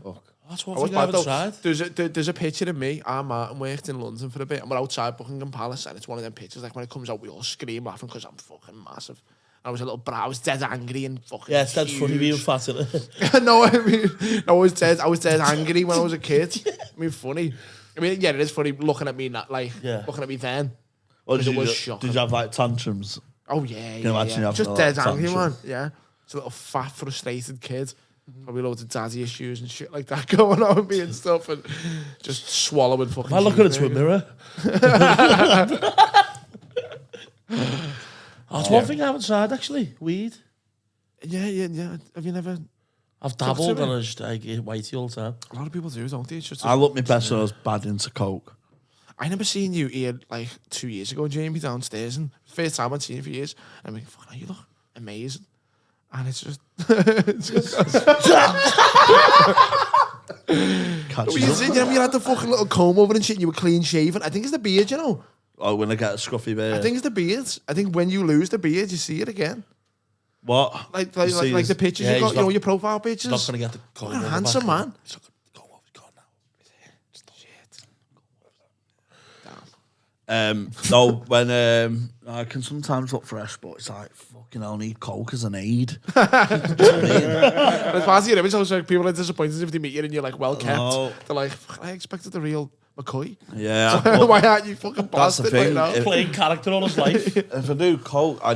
That's I one was thing I bad haven't though. tried. There's a picture of me. Martin worked in London for a bit, and we're outside Buckingham Palace, and it's one of them pictures. Like when it comes out, we all scream laughing because I'm fucking massive. And I was a little brat. I was dead angry and fucking. Yeah, it's dead funny being huge. fat, isn't it? No, I mean, I was dead angry when I was a kid. I mean, funny. I mean, yeah, it is funny looking at me, not like Yeah. looking at me then. Or Because it was shocking. did you have like tantrums? Oh, yeah, you imagine having just a dead lot of angry, tantrum? man. Yeah. It's a little fat, frustrated kid. Probably loads of daddy issues and shit like that going on with me and stuff, and just swallowing fucking. Am I looking into a mirror? Oh, it's one thing I haven't tried, actually. Weed. Yeah. Have you never? I've dabbled to me. and I just I get whitey all the time. A lot of people do, don't they? It's just. I look my best when I was bad into coke. I never seen you here like 2 years ago, Jamie, downstairs, and first time I'd seen you for years. And I'm like, fucking, you look amazing. And it's just. Catches You up. said, you had the fucking little comb over and shit, and you were clean shaven. I think it's the beard, you know. Oh, when I get a scruffy beard. I think it's the beard. I think when you lose the beard, you see it again. What? Like You see the this- pictures Yeah, you got, he's you know, not- your profile pictures. Not going to get the comb What a over handsome back. man. He's not going to go over. He's gone now. No, when I can sometimes look fresh, but it's like fucking hell, I need coke as an aid. It's part of your image. I was like, people are disappointed if they meet you and you're like well kept. Oh. They're like, I expected the real McCoy. Yeah, but Why aren't you fucking That's the bastard right thing. now? If- Playing character all his life. if I do coke, I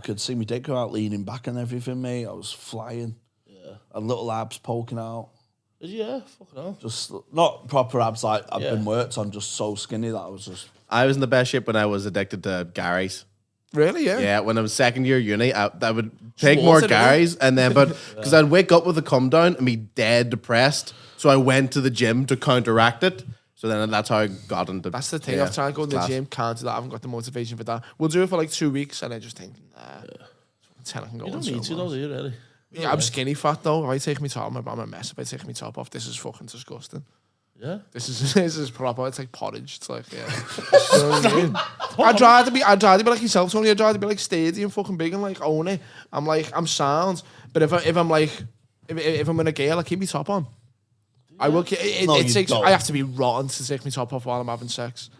could see me dick go out leaning back and everything, mate. I was flying. Yeah, and little abs poking out. Yeah, fucking hell. Just not proper abs like I've Yeah. been worked on, just so skinny that I was just. I was in the best shape when I was addicted to Gary's. Really? Yeah. Yeah, when I was second year uni, I would take Just more wanted it, Gary's, and then because I'd wake up with a come down and be dead depressed, so I went to the gym to counteract it. So then that's how I got into. That's the thing. yeah, I've tried to go to the class. gym, can't do that. I haven't got the motivation for that. We'll do it for like 2 weeks, and I just think, nah. Tell I can go You on don't need to, somewhere though, else. do you, really? Yeah, I'm skinny fat though. If I take my top, I'm a mess. If I take my top off, this is fucking disgusting. Yeah. This is proper. It's like porridge. It's like, yeah. You know what I mean? I'd rather be like yourself, Tony. I'd rather be like sturdy and fucking big and like own it. I'm sound. But if I'm like, if I'm in a gale, I keep my top on. I will. No, It you takes. don't. I have to be rotten to take my top off while I'm having sex.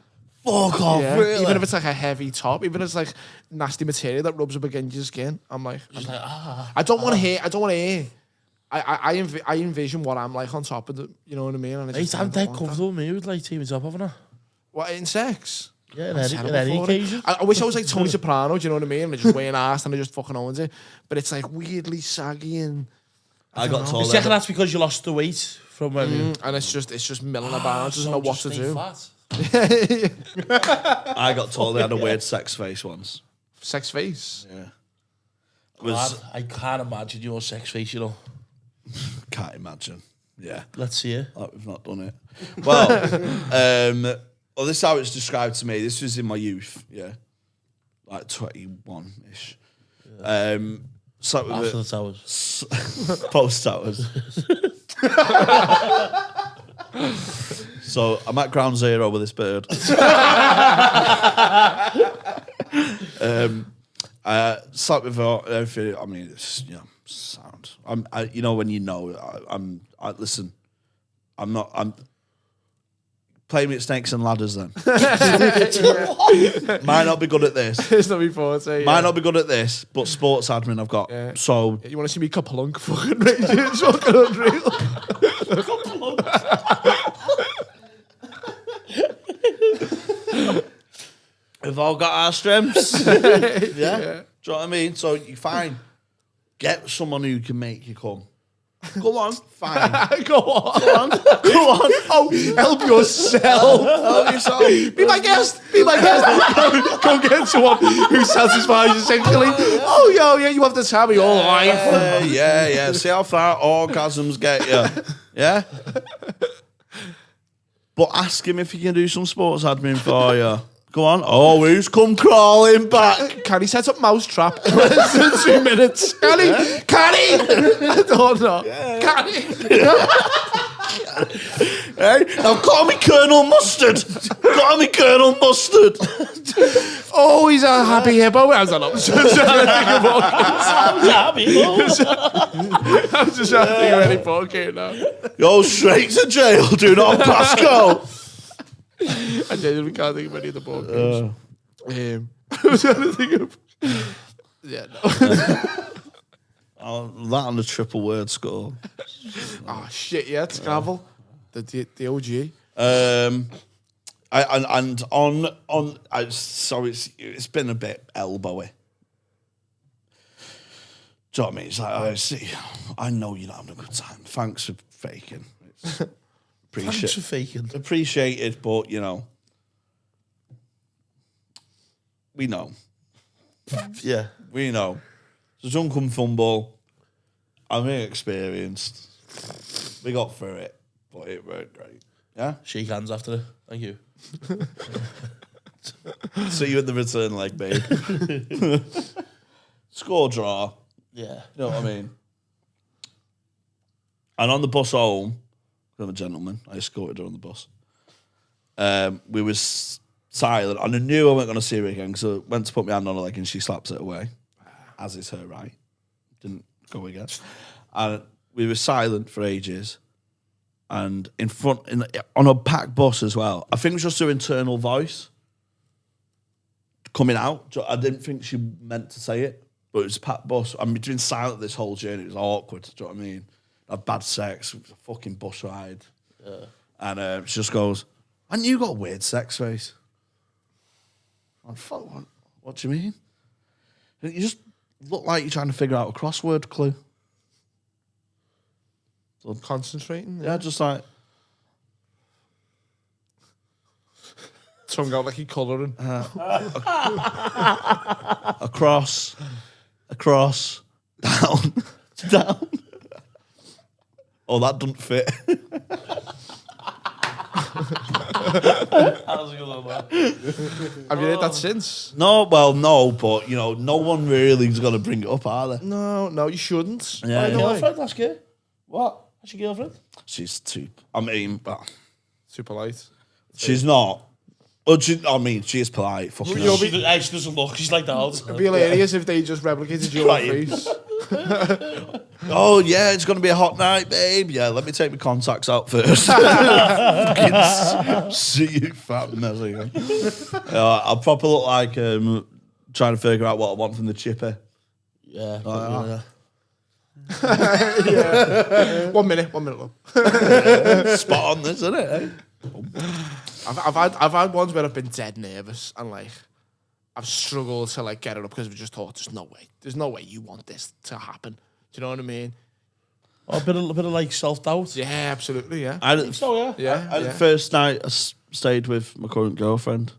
Fuck off, Yeah. really? Even if it's like a heavy top, even if it's like nasty material that rubs up against your skin, I'm like, I don't want to hear. I don't want to hear. I envision what I'm like on top of the. You know what I mean? And I Mate, just I'm don't dead want that. comfortable with me with like teaming top, haven't I? What, in sex? Yeah, I'm in terrible any for it. occasion. I wish I was like Tony Soprano, do you know what I mean? And I just weigh an ass and I just fucking owns it. But it's like weirdly saggy and I got told You reckon that's because you lost the weight from when you... and it's just milling about, doesn't know what to do. Fat. I got told I had a weird sex face once. Sex face. Yeah. Lad, I can't imagine your sex face, you know. Can't imagine. Yeah. Let's see it. Like we've not done it. Well, well, this is how it's described to me. This was in my youth, yeah. Like 21-ish. So After the towers. post towers. So I'm at ground zero with this bird. Sat with her, everything. I mean, it's sound. You know when you know. Listen. I'm playing with snakes and ladders. Then might not be good at this. It's not before, say. Might not be good at this, but sports admin I've got. Yeah. So You want to see me kaplunk fucking right? It's fucking unreal. we've all got our strengths. Yeah. Do you know what I mean? So you fine. Get someone who can make you come. Go on, fine. Go on. Go on. Go on. Oh, help yourself. Help yourself. Be my guest. Be my guest. Go get someone who satisfies you sexually. Oh, yeah, you have the time of your life. Yeah. See how far orgasms get you. Yeah? But ask him if he can do some sports admin for you. Go on. Oh, he's come crawling back. Can he set up mousetrap in less than 2 minutes? Can he? Can he? I don't know. Can he? Hey, now call me Colonel Mustard. Call me Colonel Mustard. Oh, he's a happy hippo. I don't know. I'm just trying to think of any pocket now. Go straight to jail. Do not pass go. I genuinely can't think of any of the board games. I was trying to think of. Yeah, no. Oh, that on the triple word score. Oh, shit, yeah, Scrabble. The OG. So it's been a bit elbowy. Do you know what I mean? It's like, I see, I know you're not having a good time. Thanks for faking. Thanks for faking. Appreciated, but you know, we know. Yeah. We know. It's a drunken fumble. I'm inexperienced. We got through it, but it worked great. Yeah? Shake hands after it. Thank you. See you at the return leg, babe. Score draw. Yeah. You know what I mean? And on the bus home, I'm a gentleman. I escorted her on the bus. We was silent. And I knew I wasn't going to see her again because I went to put my hand on her leg and she slaps it away, as is her right. Didn't go again. And we were silent for ages. And on a packed bus as well. I think it was just her internal voice coming out. I didn't think she meant to say it, but it was a packed bus. I've been silent this whole journey. It was awkward. Do you know what I mean? I had bad sex. It was a fucking bus ride. Yeah. And she just goes, and you got a weird sex face. I'm fuck, what do you mean? You just look like you're trying to figure out a crossword clue. So concentrating? Yeah, just like... Tongue out like he colouring. Across, down, down. Oh, that doesn't fit. Have you heard that since? No, but you know, no one really is going to bring it up, are they? No, you shouldn't. Yeah, Your girlfriend, ask her. What? That's your girlfriend? She's too. I mean, Too polite. she's not. Well, she is polite. Fucking hell. She doesn't look. She's like that all the It'd time. be hilarious if they just replicated your Right. face. Oh yeah, it's going to be a hot night, babe. Yeah, let me take my contacts out first. Fucking see you, fat messy. I'll proper look like trying to figure out what I want from the chipper. Yeah. Oh, yeah. 1 minute, look. Spot on this, isn't it? Eh? I've had ones where I've been dead nervous and like I've struggled to like get it up because we just thought there's no way you want this to happen. Do you know what I mean? Oh, a bit of like self-doubt. Yeah, absolutely. Yeah. I did, So, yeah. Yeah. the first night I stayed with my current girlfriend.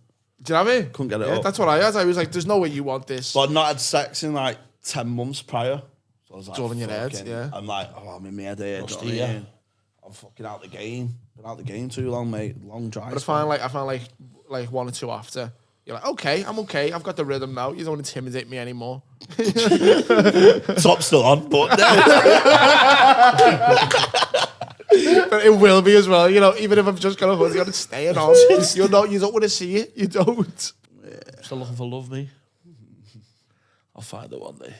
Do you know what I mean? Couldn't get it Yeah, up. that's what I had. I was like, there's no way you want this. But I'd not had sex in like 10 months prior. So I was like, It's all in your head, fucking- yeah. I'm like, I'm in my head here. Rusty, do you know what I yeah. mean? I'm fucking out the game. Been out the game too long, mate. Long drive. But I found like one or two after. You're like, okay, I'm okay. I've got the rhythm now. You don't intimidate me anymore. Top's still on, but But it will be as well. You know, even if I'm just gonna hold you, it's staying on. You don't want to see it. You don't. Still looking for love, me. I'll find it one day.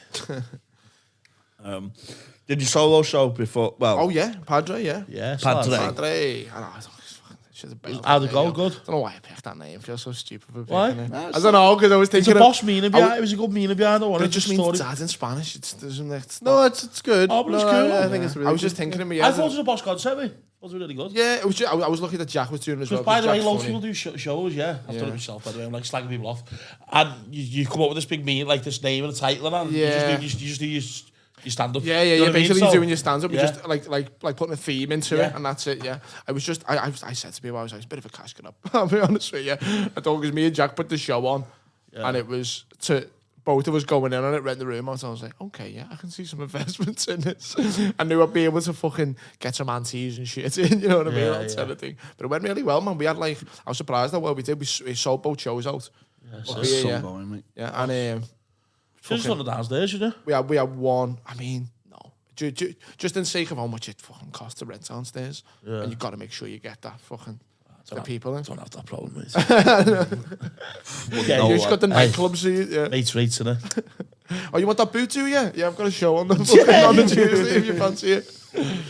did you solo show before? Well, Oh yeah, Padre. Yeah. Yeah. Padre. Padre. I know. How'd it go? Good. I don't know why I picked that name. I feel so stupid for Why? picking it. I don't know, because I was There's thinking a boss meaning behind it. It was a good meaning behind it. But it just means story. dad in Spanish. It doesn't. No, it's good. Oh, but it's No, cool. I think it's really I was good. just thinking in my I head. thought it was a boss concept, me. It was really good. Yeah, it was. Just, I was lucky that Jack was doing it as well. Because by the way, Jack's loads of funny. people do shows, yeah. I've done it myself, by the way. I'm like slagging people off. And you come up with this big meaning, like this name and a title, and Yeah. you just do your stand up. Yeah, You know what I mean? basically So- doing your stand-up, yeah. you just like putting a theme into Yeah. it, and that's it. Yeah, I was just, I said to people, I was like, it's a bit of a cash grab. I'll be honest with you. I thought because me and Jack put the show on, and it was to both of us going in on it, rent the room out. So I was like, okay, yeah, I can see some investments in this. I knew I'd be able to fucking get some antiques and shit in, you know what I mean? Yeah, That sort of thing. But it went really well, man. We had like, I was surprised at what we did. We sold both shows out. Yeah, that's yeah, so yeah. going, mate. Yeah, and Just on the downstairs, you know? we had one. I mean, no, just in sake of how much it fucking costs to rent downstairs, and you've got to make sure you get that fucking the people in. Don't have that problem, mate. Yeah, No, you just got the Hey. nightclub, so yeah. Mates rates, innit? Oh, you want that boot too? Yeah, I've got a show on the fucking on the Tuesday if you fancy it.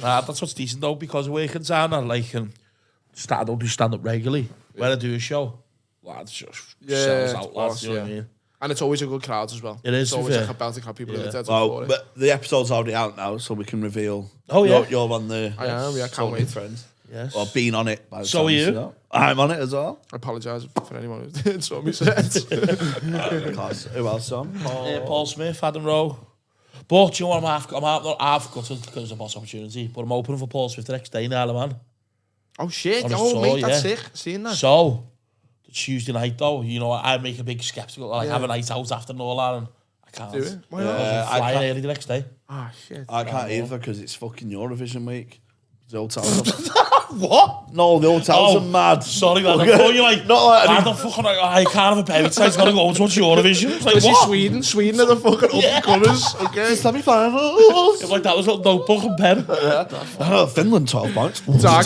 That's what's decent, though, because working down and like, don't do stand up regularly. When I do a show, lads just sells out, lads, you know what I mean? And it's always a good crowd as well. It is, It's to be always fair. like a Baltic crowd. People in Yeah. there to Well, afford it. but the episode's already out now, so we can reveal. Oh, yeah. You're on the. I am, yeah, I can't Sony wait. Friends. Yes. Or been on it. By the So time are you. see that. I'm on it as well. I apologise for anyone who didn't saw me set. Class. Who else on? Paul Smith, Adam Rowe. But do you know what I've got it because of boss opportunity, but I'm opening for Paul Smith the next day in Isle of Man. Oh shit! On a Oh tour, mate, that's yeah. sick. Seeing that. So, the Tuesday night though, you know, I make a big skeptical, like have a night out after and all that, and I can't. Do it? Why not? I'm flying early the next day. Ah shit. I can't either because it's fucking Eurovision week. The hotels What? No, the hotels are mad. Sorry, man. I thought you like, Not like I don't fucking like, I can't have a baby. It's got to go to watch Eurovision. It's like, This is what? Sweden are the fucking up-and-comers. Okay. Semi-finals. It's like that was a notebook and pen. Finland 12 points. Dark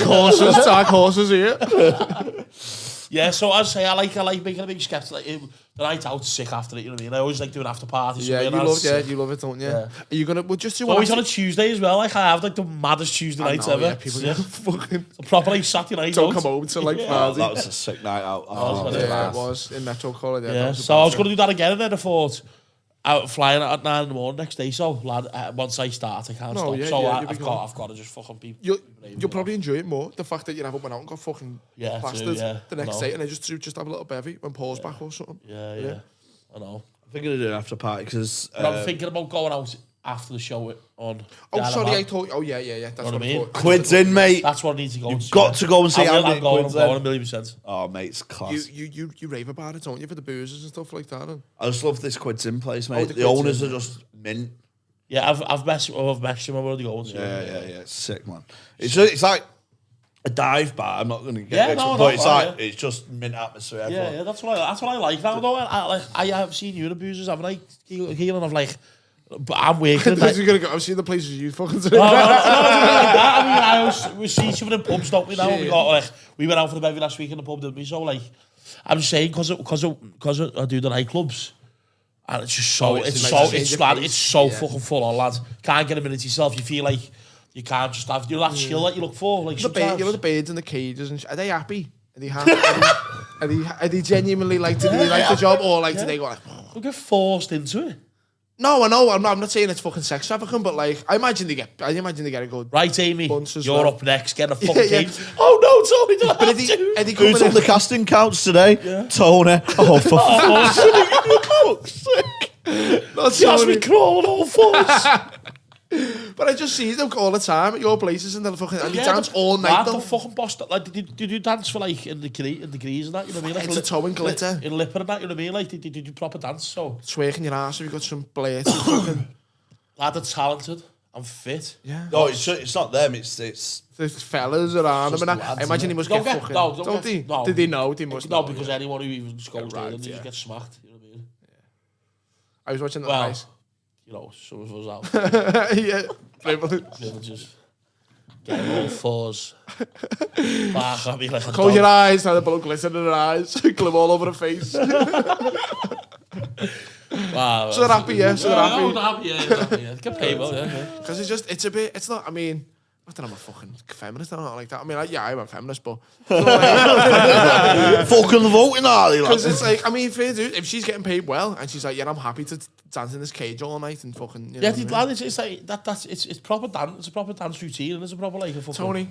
horses here. Yeah, so as I say, I like making a big sketch. Like the night out, sick after it. You know what I mean? I always like doing after parties. Yeah, you and love, sick. you love it, don't you? Yeah. Are you gonna? Well, just do Always one. on a Tuesday as well. Like I have like the maddest Tuesday nights ever. Yeah, people Sick. fucking A proper like Saturday night. don't out. come home till like Yeah. Friday. That was a sick night out. Oh, Yeah, it was in Metro College. Yeah, Yeah, that was so I was going to do that again, and then I thought, out flying at 9 in the morning next day. So, lad, once I start, I can't No, stop. yeah, So yeah, I've you'll be got to just fucking be. You'll probably enjoy it more. The fact that you never went out and got fucking plastered the next I day, know. and I just have a little bevy when Paul's back or something. Yeah. I know. I think I'm going to do an after party because... But I'm thinking about going out after the show on. Oh, the sorry, Isle of I Man. thought. Oh, yeah. That's Know what what I I mean? thought. Quids in, mate. That's what I need to go. You've got to go and see I'm Andy going Quids a in. million %. Oh, mate, it's class. You rave about it, don't you, for the boozers and stuff like that? And I just love this Quids in place, mate. the The Quids owners In. are just mint. Yeah, I've messaged him. I'm already going. Yeah. It's sick, man. It's like a dive bar. I'm not going to get Yeah, but it's like yeah. it's just mint atmosphere. Yeah, that's what I like now. Though I have seen you in the boozers, haven't I? Keegan, and I'm like, but I'm working. Because you're gonna go. I've seen the places you fucking do. No, like that. I mean, I always, we see each other in pubs, don't we? Now Yeah. we went out for the bevy last week in the pub, didn't we? So like, I'm just saying because I do the nightclubs, and it's just so it's so fucking full on, lads. Can't get a minute to yourself. You feel like you can't just have that chill that you look for. Like The sometimes. the birds in the cages and are they happy? Are they happy? Are they genuinely like? Do they like the job or like do they go like? Don't get forced into it. No, I know. I'm not saying it's fucking sex trafficking, but like I imagine they get a good. Right, Amy, Bunch as you're well. up next. Get a fucking Yeah. cage. Oh no, Tony, don't But have are to. they coming Who's on in? the casting couch today? Tony. Oh, for fuck's sake. Not She has me Tony. crawling all fours. But I just see them all the time at your places and they fucking and they dance all night Lad, though. the fucking boss. Like, did you dance for like in degrees and that? You know what I mean? Like, It's a toe and glitter. In lipper and that. You know what I mean? Like, did you proper dance? So, Twerking your ass if you got some blades. Fucking lad, are talented. I'm fit. yeah. No, it's not them. It's There's fellas around them, and I imagine he must get fucking. Don't he? No. Did they know? They must No, know. because anyone who even just goes there, Right, and they yeah. just get smacked. You know what I mean? I was watching that. Well, Nice. you know, some of us out. Yeah. Just get all fours. Back at me like a Close your dog. eyes, have the blood glisten in her eyes, glue all over her face. Wow. So they're happy, yeah. So they're Oh, happy. happy, yeah. Get paid well, yeah. Because it's a bit, it's not, I mean, not that I'm a fucking feminist or not like that. I mean, yeah, I'm a feminist, but. fucking voting, are they? Because it's like, I mean, fair dude, if she's getting paid well and she's like, yeah, I'm happy to dance in this cage all night and fucking. You know Yeah, what I mean? lad, it's like it's proper dance. It's a proper dance routine, and it's a proper like a fucking. Tony.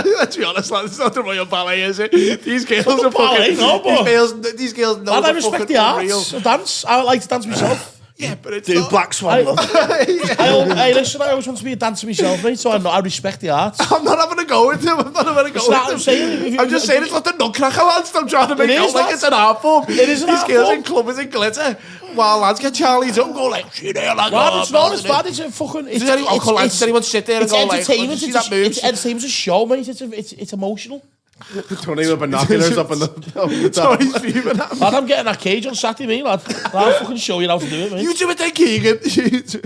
Let's be honest, lad, it's not the Royal Ballet, is it? These girls are ballet, fucking. no, but- These girls know Lad, I they're respect fucking the unreal. arts of dance. I like to dance myself. Yeah, but it's Do not. Black Swan. Hey, listen, I always want to be a dancer myself, mate. So I respect the arts. I'm not having a go with him. I'm not having a go It's not, with I'm him. saying. I'm just saying it's not the Nutcracker, lads. I'm trying to make It it is, out like lads. it's an art form. It is an These art girls form. in clubbers and glitter. While lads get Charlie's up and go like, shit, like, Lad, it's not as bad. It's a fucking. It's, Does anyone sit there and it's go like, entertainment. you see that move? It's entertainment. It's a show, mate. It's emotional. Tony with binoculars up in the top. Tony's fuming at me. Lad, I'm getting that cage on Saturday, mate, lad. I'll fucking show you how to do it, mate. You do it then, Keegan. You do-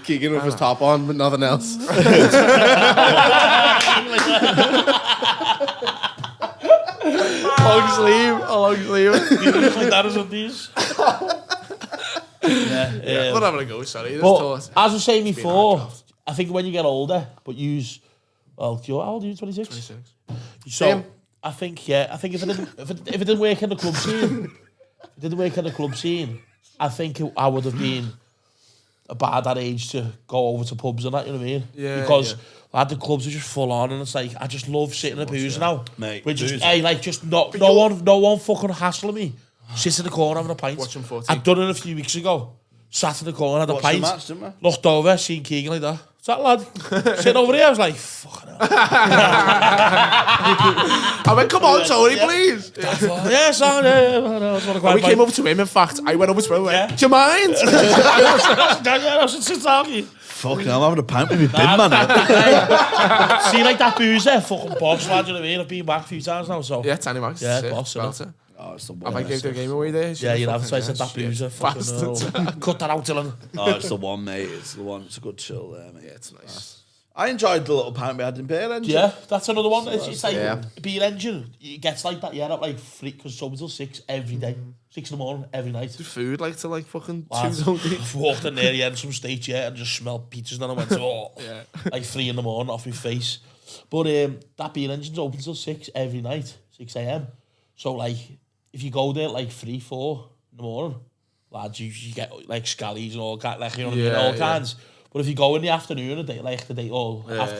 Keegan with his top on, but nothing else. Long sleeve. Like that is on these. Yeah. Not having a go, sorry. Just But thought. as I was saying before, hard. I think when you get older, but use, well, how old are you? 26. 26. So Same. I think if it didn't work in the club scene, I think I would have been a bad that age to go over to pubs and that, you know what I mean? Yeah, Because lad, the clubs are just full on, and it's like I just love sitting at booze now. Mate, We're just booze. hey, like just no one fucking hassling me. Sit in the corner having a pint. Watching footy. I'd done it a few weeks ago. Sat in the corner, had a Watched the pint. match, didn't we? Looked over, seen Keegan like that. What's that lad? Sitting over here, I was like, fucking hell. I went, come on, Tony, please. Yeah, son, yeah. We came over to him, in fact. I went over to him and went, Yeah. do you mind? Fucking hell, I'm having a pint with me bin, man. See, like that booze there, fucking boss, lad, you know what I mean? I've been back a few times now, so. Yeah, Tanny Max. Yeah, sick, boss, belt innit? it. Oh, it's the Have I one. gave the game away there? Yeah, you'll have to say that shit. boozer. Bastards. Cut that out, Dylan. Oh, it's the one, mate. It's the one. It's a good chill there, mate. Yeah, it's nice. I enjoyed the little pint we had in Beer Engine. Yeah, that's another one. It's like Yeah. beer engine. It gets like that, yeah, at like 3, because it's open till 6 every day. 6 in the morning, every night. Food like to like fucking Lads, 2 don't eat. I've walked in there, yeah, in some states, yeah, and just smelled pizzas, and then I went, oh, like 3 in the morning off my face. But that beer engine's open till 6 every night, 6 a.m. So, like, if you go there at like 3, 4 in the morning, lads, you get like scallies and all, like, you know what I mean, all kinds. But if you go in the afternoon, after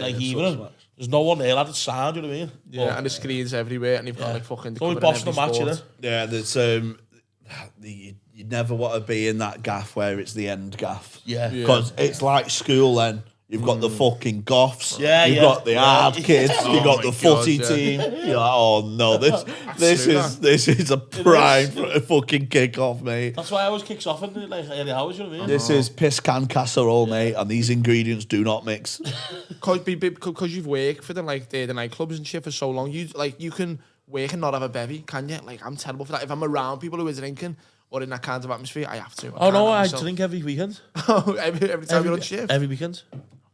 evening, there's no one there, lad, it's sound, you know what I mean? Yeah, But and the screens everywhere, and you've got like fucking... it's only bossing the match, you know? Yeah, there's you never want to be in that gaff where it's the end gaff. Yeah. Because it's like school then. You've got the fucking goths. Yeah, You've yeah. got the hard kids. You've got the my footy God, yeah. team. You're like, oh no, this is a prime fucking kick off, mate. That's why I always kicks off in like early hours, you know what I mean? This is piss can casserole, mate, and these ingredients do not mix. Because you've worked for the nightclubs and shit for so long, you can work and not have a bevy, can you? Like, I'm terrible for that. If I'm around people who are drinking or in that kind of atmosphere, I have to. Oh no, I drink every weekend. every time you're on shift. Every weekend.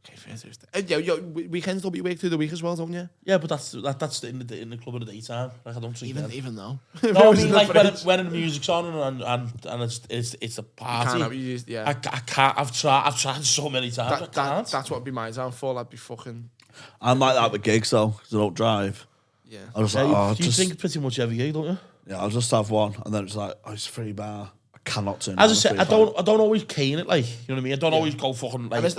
Okay, fair Tuesday. Weekends don't be work through the week as well, don't you? Yeah, but that's in the club in the daytime. Like I don't drink then. Even though. No, I mean like when the music's on and it's a party. Can't have you used, yeah. I can't. I've tried so many times. I can't. That's what would be my down for. I'd be fucking. I'm like that with gigs though, because I don't drive. Yeah. I was Yeah, like, you drink pretty much every gig, don't you? yeah, I'll just have one, and then it's like, oh, it's a free bar. I cannot turn. As I down a said, free I bar. don't always cane it, like, you know what I mean. I don't always go fucking like. You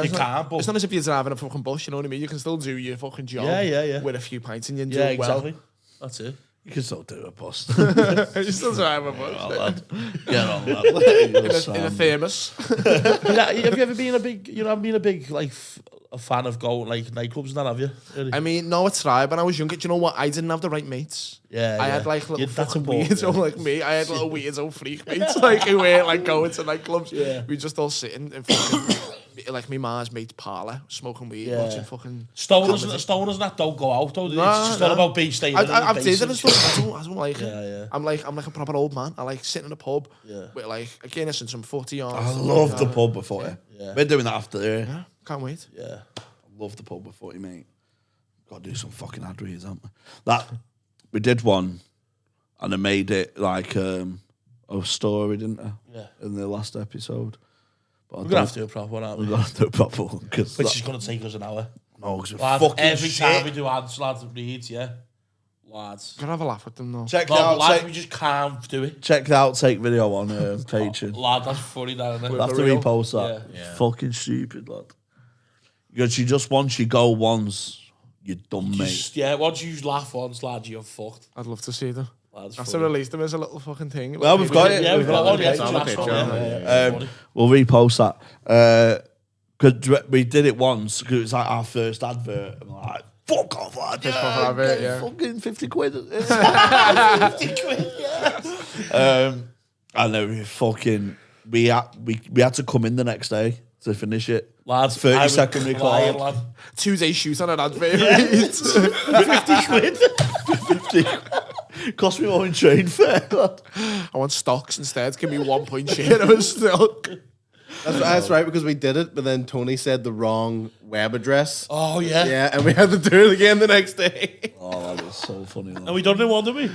can't, but It's not as if you're driving a fucking bus, you know what I mean? You can still do your fucking job. Yeah. With a few pints in you and do yeah, it well. exactly. That's it. You can still do a bus. You still drive a bus. Oh, lad. Get on, lad. In a thermos. Yeah, have you ever been a big? You know, I've been a big like a fan of going like nightclubs and that. Have you? Really? I mean, no, I tried when I was younger. Do you know what? I didn't have the right mates. Yeah, I yeah. had like little Yeah, that's fucking important, weirdos like me. I had little weirdo freak mates like who weren't like going to nightclubs. Yeah. We just all sitting in fucking like me ma's mate's parlour, smoking weed, Yeah. watching fucking Stoners and that don't go out though. It's just all about being staying. I've did it and stuff. I don't like it. Yeah. I'm like a proper old man. I like sitting in a pub Yeah. with like again listening to some footy on. I love the pub before you. Yeah. We're doing that after there. Yeah, can't wait. Yeah. I love the pub before you, mate. Got to do some fucking ad reads, haven't we? That we did one, and I made it like a story, didn't I? Yeah. In the last episode. But We're gonna have to do a proper one, aren't we? We're gonna have to do a proper one because Which is gonna take us an hour. no, because we're Lads, fucking every shit. time we do ads, lads, reads, yeah. Lads. Gonna have a laugh with them though. Check the Lads, outtake. we just can't do it. Check the outtake video on Patreon. Lad, that's funny, that, isn't it? I'll have to real? repost that. Yeah. Fucking stupid, lad. Because you just once you go once, you're done, mate. Just, yeah, once you laugh once, lad, you're fucked. I'd love to see them. Lads, Have to funny. release them as a little fucking thing. Well, we've got it. Yeah, we've got one. Yeah, It's on the picture, yeah. We'll repost that. Because we did it once, because it was like our first advert. And we're like, fuck off, lad. First proper advert, yeah. Fucking 50 quid. 50 quid, yeah. And then we had to come in the next day to finish it. Lads, 30-second record. Lad. 2 days shoot on an advert. 50 quid. 50. Cost me more in train fare, lad. I want stocks instead. Give me 1 point share of a stock. That's right, because we did it, but then Tony said the wrong web address. Oh, yeah. Yeah, and we had to do it again the next day. Oh, that was so funny, lad. And we done it one, didn't we?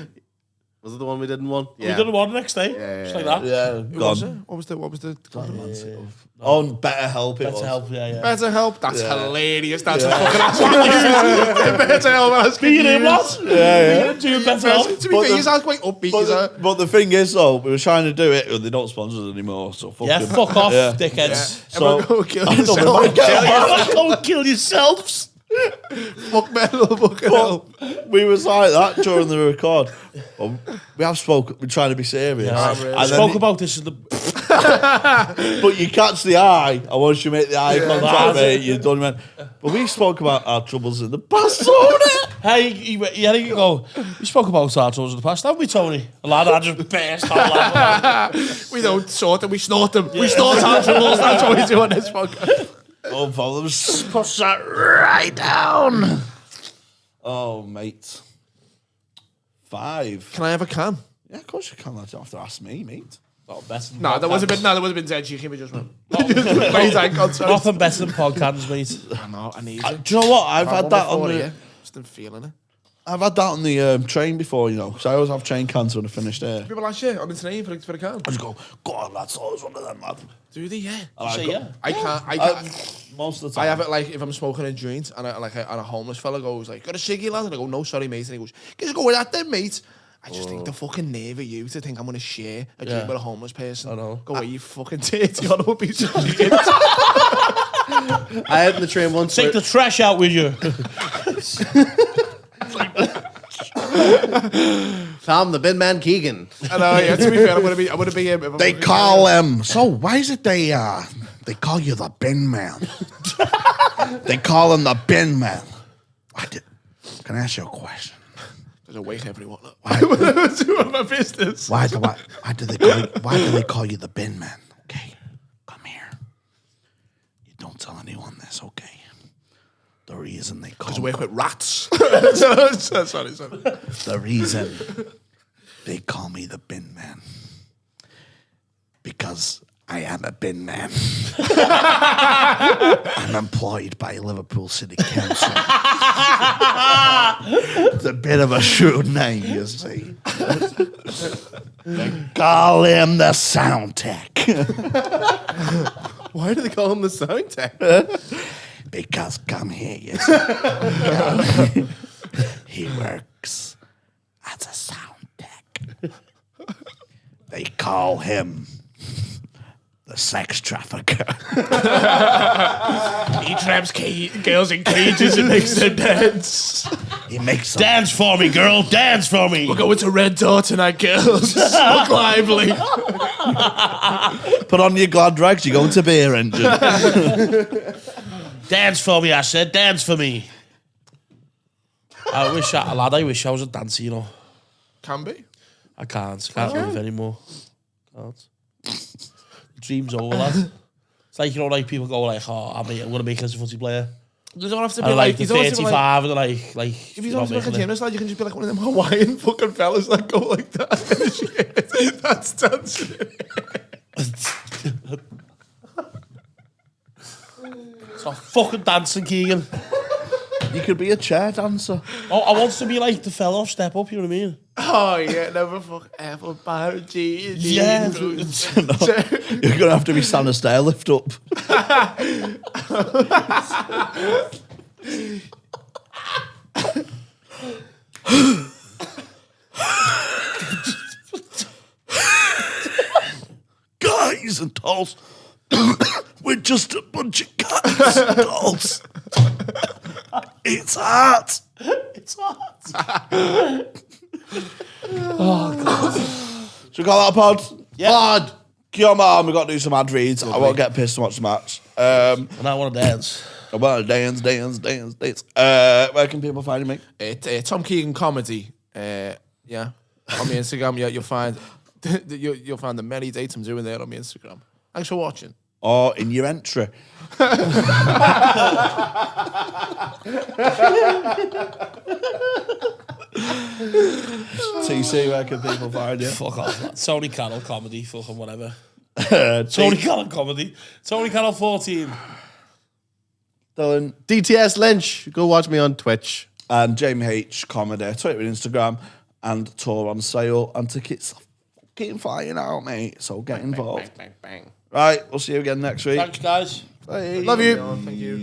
Was it the one we didn't want? We did one the next day. Just like that. Yeah, Who was it? What was the Oh, Better Help. Better help, yeah. Better Help? That's hilarious. That's a fucking ass. Better Help. That's Being in what? Yeah. Doing Better Help. To be fair, you sound quite upbeat. But the thing is, though, we were trying to do it, and they don't sponsor us anymore. So fuck them. Fuck off, Yeah. dickheads. Everyone go kill yourself. Go kill yourselves. Fuck Better fucking Help. We was like that during the record. Well, we have spoken. We're trying to be serious. really? I spoke about this in the... But you catch the eye, and once you make the eye contact, mate, you're done, man. But we spoke about our troubles in the past, Tony. Hey, you go, we spoke about our troubles in the past, haven't we, Tony? A lad, I just burst out laughing. We don't sort them, we snort them. We snort our troubles. That's what we do on this podcast. No problems. Push that right down. Oh, mate. 5. Can I have a can? Yeah, of course you can. You don't have to ask me, mate. Not better than No, that was a podcasts. bit dead cheeky. We just went. Nothing. Nothing better than podcasts, mate. I need it. Do you know what? I've had that on the... Just been feeling it. I've had that on the train before, you know. So I always have train cans when I finish there. People last year on the train for a can. I just go, God, that's always one of them, lad. Do they? Yeah. I I can't. Most of the time. I have it like if I'm smoking a joint and a homeless fella goes like, "Got a ciggy, lad?" And I go, "No, sorry, mate." And he goes, "Just go with that then, mate." I just think the fucking nerve of you to think I'm gonna share a drink with a homeless person. I know. Go away, you fucking dirty on a piece of shit. I had in the train once. Take the trash out with you. Tom, the bin man Keegan. I know. Yeah. To be fair, I'm gonna be. They call him. So why is it they call you the bin man? They call him the bin man. Can I ask you a question? There's a wake everyone up. Why doing my business? Why do they call you the bin man? Okay, come here. You don't tell anyone this, okay? The reason they call Because I work with rats. sorry. The reason they call me the bin man because I am a bin man. I'm employed by Liverpool City Council. It's a bit of a shrewd name, you see. They call him the sound tech. Why do they call him the sound tech? Because come here, you see. He works as a sound tech. They call him the sex trafficker. He traps girls in cages and makes them dance. He makes them Dance for me, girl. Dance for me. We're going to Red Door tonight, girls. Look lively. put on your glad rags, you're going to beer engine. Dance for me, I said. Dance for me. I wish I was a dancer, you know. Can be. I can't move anymore. Can't. Dream's over, lad. It's like, you know, like people go like, oh, I'm going to make it as a footy player. You don't have to be And like you the don't have to be 35 and like if you don't have to be like a gymnast, lad, you can just be like one of them Hawaiian fucking fellas that go like that. That's dancing. It's not fucking dancing, Keegan. You could be a chair dancer. Oh, I want to be like the fella off Step Up, you know what I mean? Oh yeah, never fuck ever about G. Yeah. No, you're going to have to be standing stair lift up. Guys and dolls. We're just a bunch of guys and dolls. It's hot. It's hot. Should we call that a pod? Yeah. Pod. Come on, we've got to do some ad reads. I won't get pissed and watch the match. And I want to dance. I want to dance. Where can people find you, mate? Tom Keegan Comedy. Yeah, on my Instagram. Yeah, you'll find you'll find the many dates I'm doing there on my Instagram. Thanks for watching. Or in your entry. TC, where can people find you? Fuck off, man. Tony Cannell comedy, fucking whatever. Tony Cannell comedy. Tony Cannell 14. Dylan, DTS Lynch. Go watch me on Twitch. And Jamie H. Comedy, Twitter and Instagram. and tour on sale, and tickets are fucking flying out, mate. So get involved. Bang, bang, bang. Right, we'll see you again next week. Thanks, guys. Bye. Love you. Thank you.